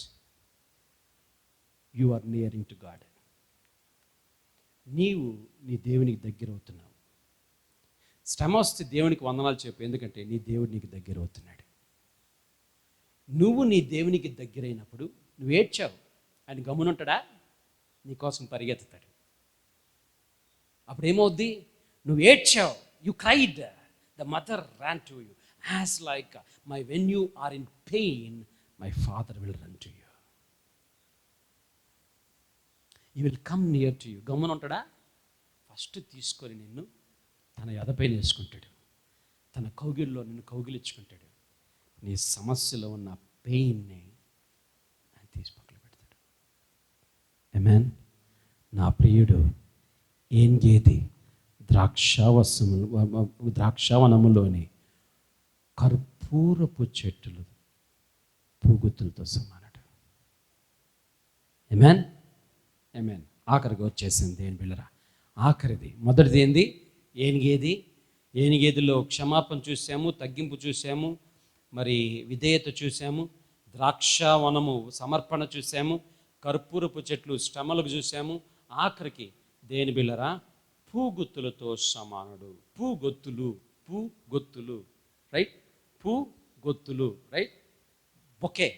you are nearing to God. నీవు నీ దేవునికి దగ్గర అవుతున్నావు. శ్రమ వస్తే దేవునికి వందనాలు చెప్పు, ఎందుకంటే నీ దేవుడు నీకు దగ్గర అవుతున్నాడు. నువ్వు నీ దేవునికి దగ్గరైనప్పుడు నువ్వు ఏడ్చావు, ఆయన గమ్మునుంటాడా? నీకోసం పరిగెత్తుతాడు. అప్పుడు ఏమవుద్ది? నువ్వు ఏడ్చావు, you cried, the mother ran to you as like when you are in pain, my father will run to you. He will come near to you. గమ్మున ఉంటాడా? ఫస్ట్ తీసుకొని నిన్ను తన ఎదపైన వేసుకుంటాడు, తన కౌగిల్లో నిన్ను కౌగిలించుకుంటాడు. నీ సమస్యలో ఉన్న పెయిన్ని ఆయన తీసి పక్కన పెడతాడు. ఆమేన్. నా ప్రియుడు ఏన్గేది ద్రాక్షావనములోని కర్పూరపు చెట్టులు పూగుతులతో సమానడు. ఆమేన్, ఆమేన్. ఆఖరికి వచ్చేసింది దేని బిళ్ళరా, ఆఖరిది. మొదటిది ఏంది? ఏనిగేది. ఏనిగేదిలో క్షమాపణ చూసాము, తగ్గింపు చూసాము, మరి విధేయత చూసాము, ద్రాక్షావనము సమర్పణ చూసాము, కర్పూరపు చెట్లు శ్రమలకు చూసాము. ఆఖరికి దేని బిళ్ళరా, పూగొత్తులతో సమానుడు. పూగొత్తులు, రైట్? పూగొత్తులు, రైట్? Bouquet,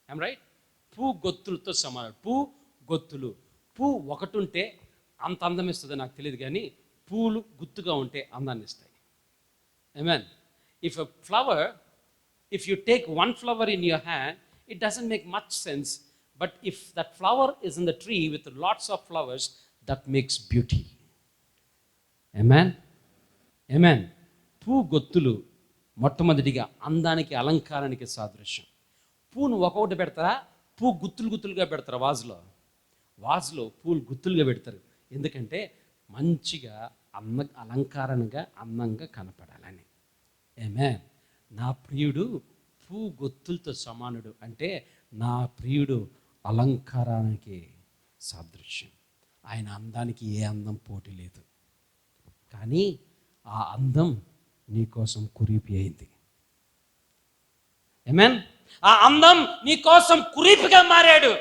I'm right? పూగొత్తులతో సమానుడు. పూగొత్తులు. పూ ఒకటి ఉంటే అంత అందం ఇస్తుందో నాకు తెలియదు, కానీ పూలు గుత్తుగా ఉంటే అందాన్ని ఇస్తాయి. ఆమేన్. If you take one flower in your hand, it doesn't make much sense. But if that flower is in the tree with lots of flowers, that makes beauty. Amen, amen. పూగొత్తులు మొట్టమొదటిగా అందానికి, అలంకారానికి సాదృశ్యం. పూను ఒక్కొక్కటి పెడతారా? పూ గుత్తులుగా పెడతారు. వాజులో పూలు గుత్తులుగా పెడతారు. ఎందుకంటే మంచిగా అలంకారంగా అందంగా కనపడాలని. ఆమేన్. నా ప్రియుడు పూగొత్తులతో సమానుడు అంటే నా ప్రియుడు అలంకారానికి సాదృశ్యం. ఆయన అందానికి ఏ అందం పోటీ లేదు, కానీ ఆ అందం నీకోసం కురీపి అయింది. ఆమేన్. ఆ అందం నీకోసం కురీపిగా మారాడు.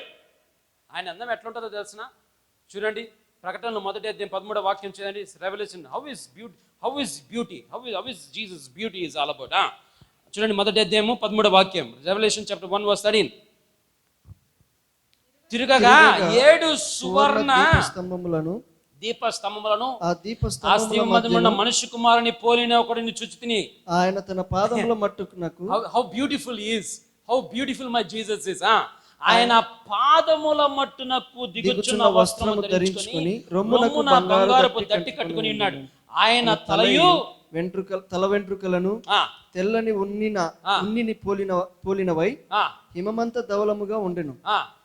ఆయన అందం ఎట్లుంటుందో తెలుసునా? చూడండి, ప్రకటనలో 1వ అధ్యాయం 13వ వాక్యం చూడండి. Revolution, how is beauty, how is Jesus beauty is all about. చూడండి మొదటి అధ్యాయము 13వ వాక్యం, రెవల్యూషన్ చాప్టర్ 1:13. తిరుగగా 7 సువర్ణ దీపస్తంభములను ఆ ఆ దీపస్తంభముల స్తంభమున మనుష్య కుమారుని పోలిన ఒకడిని చూచితిని. ఆయన తన పాదముల మట్టుకునకు how beautiful is, how beautiful my Jesus is. ఆయన పాదముల మట్టునకు దిగుచున్న వస్త్రము ధరించుకొని రొమ్మున బంగారపు దట్టి కట్టుకుని ఉన్నాడు. ఆయన తలయు తల వెంట్రుకలను తెల్లని ఉన్నిని పోలినవై హిమమంత ధవలముగా ఉండెను.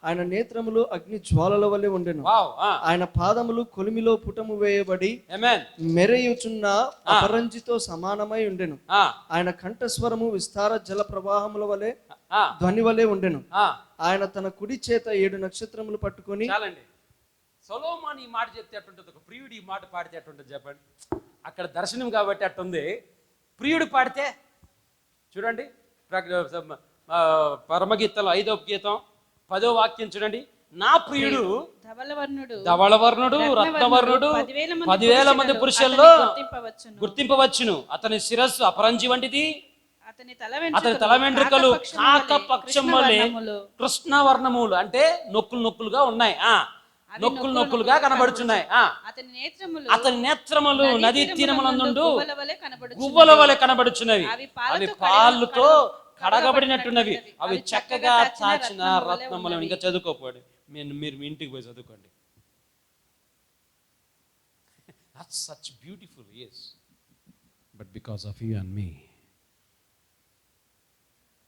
ఆయన నేత్రములు అగ్ని జ్వాలల వలె ఉండెను. ఆయన పాదములు కొలిమిలో పుటము వేయబడి మెరయుచున్న అపరంజితో సమానమై ఉండెను. ఆయన కంఠస్వరము విస్తార జల ప్రవాహముల వలె ధ్వని వలె ఉండెను. ఆయన తన కుడి చేత 7 నక్షత్రములు పట్టుకొని. చాలండి, సొలొమోను ఈ మాట చెప్తే అట్టుంటుంది, ఒక ప్రియుడు ఈ మాట పాడితే అట్టుంటుంది చెప్పండి. అక్కడ దర్శనం కాబట్టి అట్టుంది, ప్రియుడు పాడితే చూడండి. పరమగీతలో 5వ గీతం 10వ వాక్యం చూడండి. నా ప్రియుడు ధవళవర్ణుడు రత్నవర్ణుడు 10,000 మంది పురుషుల్లో గుర్తింపవచ్చును. అతని శిరస్సు అపరంజి వంటిది, అతని తల వెంట్రుకలు కాక పక్షం వలె కృష్ణవర్ణములు, అంటే నొక్కులుగా ఉన్నాయి, నొక్కులుగా కనబడుచున్నాయి. అతని నేత్రములు నదీ తీరములందు గువ్వల వలె కనబడుచున్నవి. అవి పాలుతో కడగబడినట్టున్నవి. అవి చక్కగా చాచిన రత్నములు. ఇంకా చదువుకోపోండి, మీరు మీ ఇంటికి పోయి చదువుకోండి. That's such beautiful, yes. But because of you and me,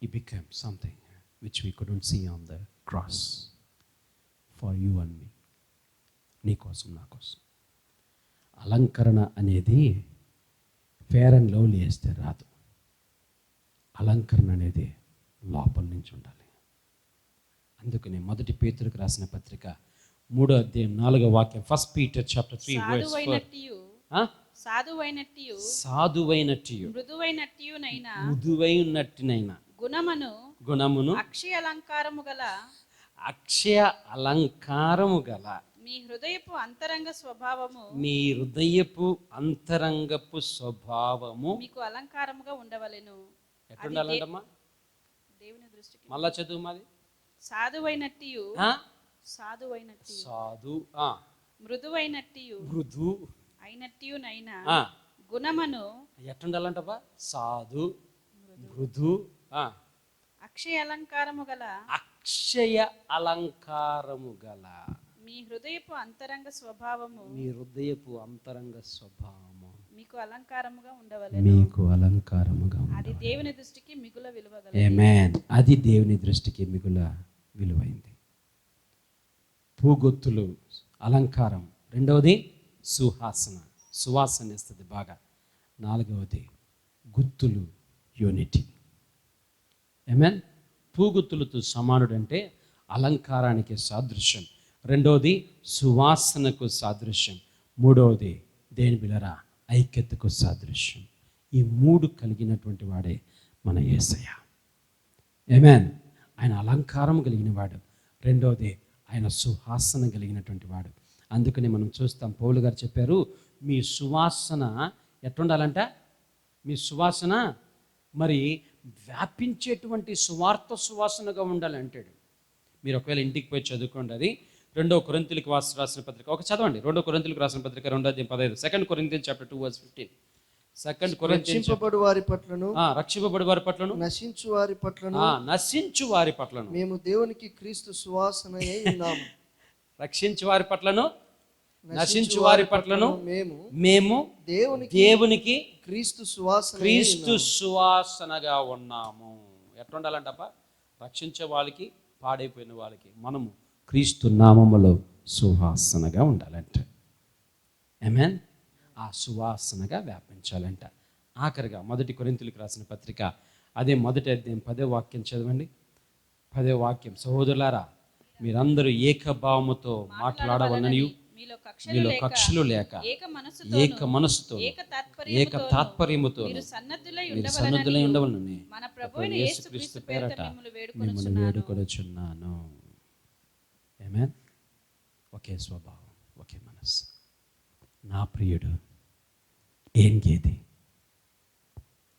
he became something which we couldn't see on the cross. For you and me, నీ కోసం నా కోసం. అలంకరణ అనేది ఫేర్ అండ్ లవ్లీ వేస్తే రాదు. అలంకరణ అనేది లోపల నుంచి ఉండాలి. అందుకని మొదటి పేతురుకు రాసిన పత్రిక 3వ అధ్యాయం 4వ వాక్యం, 1 Peter chapter 3 verse 4. సాధువైనట్టు మృదువైనట్టునైనా గుణమును అక్షయ అలంకారము గల మీ హృదయపు అంతరంగపు స్వభావము మీకు అలంకారముగా ఉండవలెను. ఎట్లుండాలంటమ్మా? దేవుని దృష్టికి మళ్ళా చదువు మాది. సాధువైనట్టు మృదు అయినట్టునైనా గుణమును ఎట్లుండాలంటబ్బా? సాధు మృదు అక్షయ అలంకారము గల మీ హృదయపు అంతరంగ స్వభావము మీకు అలంకారముగా ఉండవలెను. అది దేవుని దృష్టికి మిగుల విలువగలది. ఆమేన్. అది దేవుని దృష్టికి మిగుల విలువైంది. పూగొత్తులు అలంకారం. రెండవది సువాసన ఇస్తుంది బాగా. 4వది గుత్తులు, యూనిటీ. ఆమేన్. పూగుత్తులతో సమానుడు అంటే అలంకారానికి సాదృశ్యం. రెండవది సువాసనకు సాదృశ్యం. మూడవది దేని బిలరా ఐక్యతకు సాదృశ్యం. ఈ 3 కలిగినటువంటి వాడే మన యేసయ్య. ఆమేన్. ఆయన అలంకారం కలిగిన వాడు. రెండవది ఆయన సువాసన కలిగినటువంటి వాడు. అందుకని మనం చూస్తాం, పౌలు గారు చెప్పారు, మీ సువాసన ఎట్లుండాలంట? మీ సువాసన మరి వ్యాపించేటువంటి సువార్త సువాసనగా ఉండాలంటాడు. మీరు ఒకవేళ ఇంటికి పోయి చదువుకోండి. అది 2 కొరింథీయులకు రాసిన పత్రిక చదవండి. 2 కొరింథీయులకు రాసిన పత్రిక 2వ అధ్యాయం 15. 2 Corinthians chapter 2 verse 15. 2 Corinthians రక్షింపబడు వారి పట్లను నశించు వారి పట్లను మేము దేవునికి క్రీస్తు సువాసనయై ఉన్నాము. రక్షించు వారి పట్లను నశించు వారి పట్లను మేము దేవునికి క్రీస్తు సువాసనగా ఉన్నాము. ఎట్లా ఉండాలంటప్ప? రక్షించే వాళ్ళకి, పాడైపోయిన వాళ్ళకి మనము క్రీస్తు నామములో సువాసనగా ఉండాలంట. ఆమేన్. ఆ సువాసనగా వ్యాపించాలంట. ఆఖరిగా 1 కొరింథీయులకు రాసిన పత్రిక అదే 1వ అధ్యాయం 10వ వాక్యం చదవండి. 10వ వాక్యం, సహోదరులారా మీరందరూ ఏకభావముతో మాట్లాడవలననియు మీలో కక్షలు లేక ఏక మనసుతో ఏక తాత్పర్యముతో మీరు సన్నద్ధులై ఉండవలనని మన ప్రభువైన యేసుక్రీస్తు పేరట మిమ్మల్ని వేడుకొనుచున్నాను. ఆమేన్. ఒకే స్వభావం, ఒకే మనస్సు. నా ప్రియుడు ఏన్గేది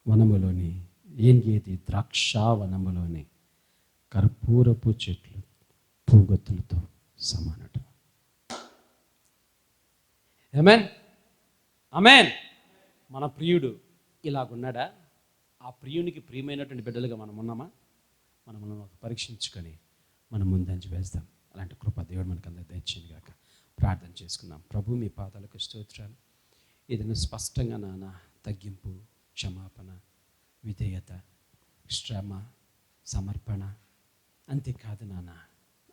వనములోని ఏన్గేది ద్రాక్షావనములోని కర్పూరపు చెట్లు పూగొత్తులతో సమానట. ఆమేన్, ఆమేన్. మన ప్రియుడు ఇలాగున్నాడా? ఆ ప్రియునికి ప్రియమైనటువంటి బిడ్డలుగా మనం ఉన్నామా? మనం పరీక్షించుకొని మనం ముందంజ వేస్తాం. అలాంటి కృప దేవుడు మనకు అందరూ దయచేయను గాక. ప్రార్థన చేసుకుందాం. ప్రభు, మీ పాదాలకు స్తోత్రాలు. ఏదైనా స్పష్టంగా నాన్న తగ్గింపు, క్షమాపణ, విధేయత, శ్రమ, సమర్పణ, అంతేకాదు నాన్న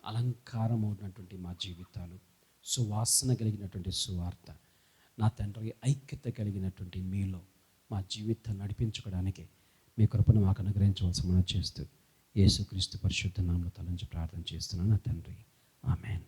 అలంకారం ఉన్నటువంటి మా జీవితాలు, సువాసన కలిగినటువంటి సువార్త, నా తండ్రి ఐక్యత కలిగినటువంటి మీలో మా జీవితాన్ని నడిపించుకోవడానికి మీ కృపను మాకు అనుగ్రహించవలసి మనం చేస్తూ యేసుక్రీస్తు పరిశుద్ధ నామములో తలంచి ప్రార్థన చేస్తున్నాను నా తండ్రి. ఆమేన్.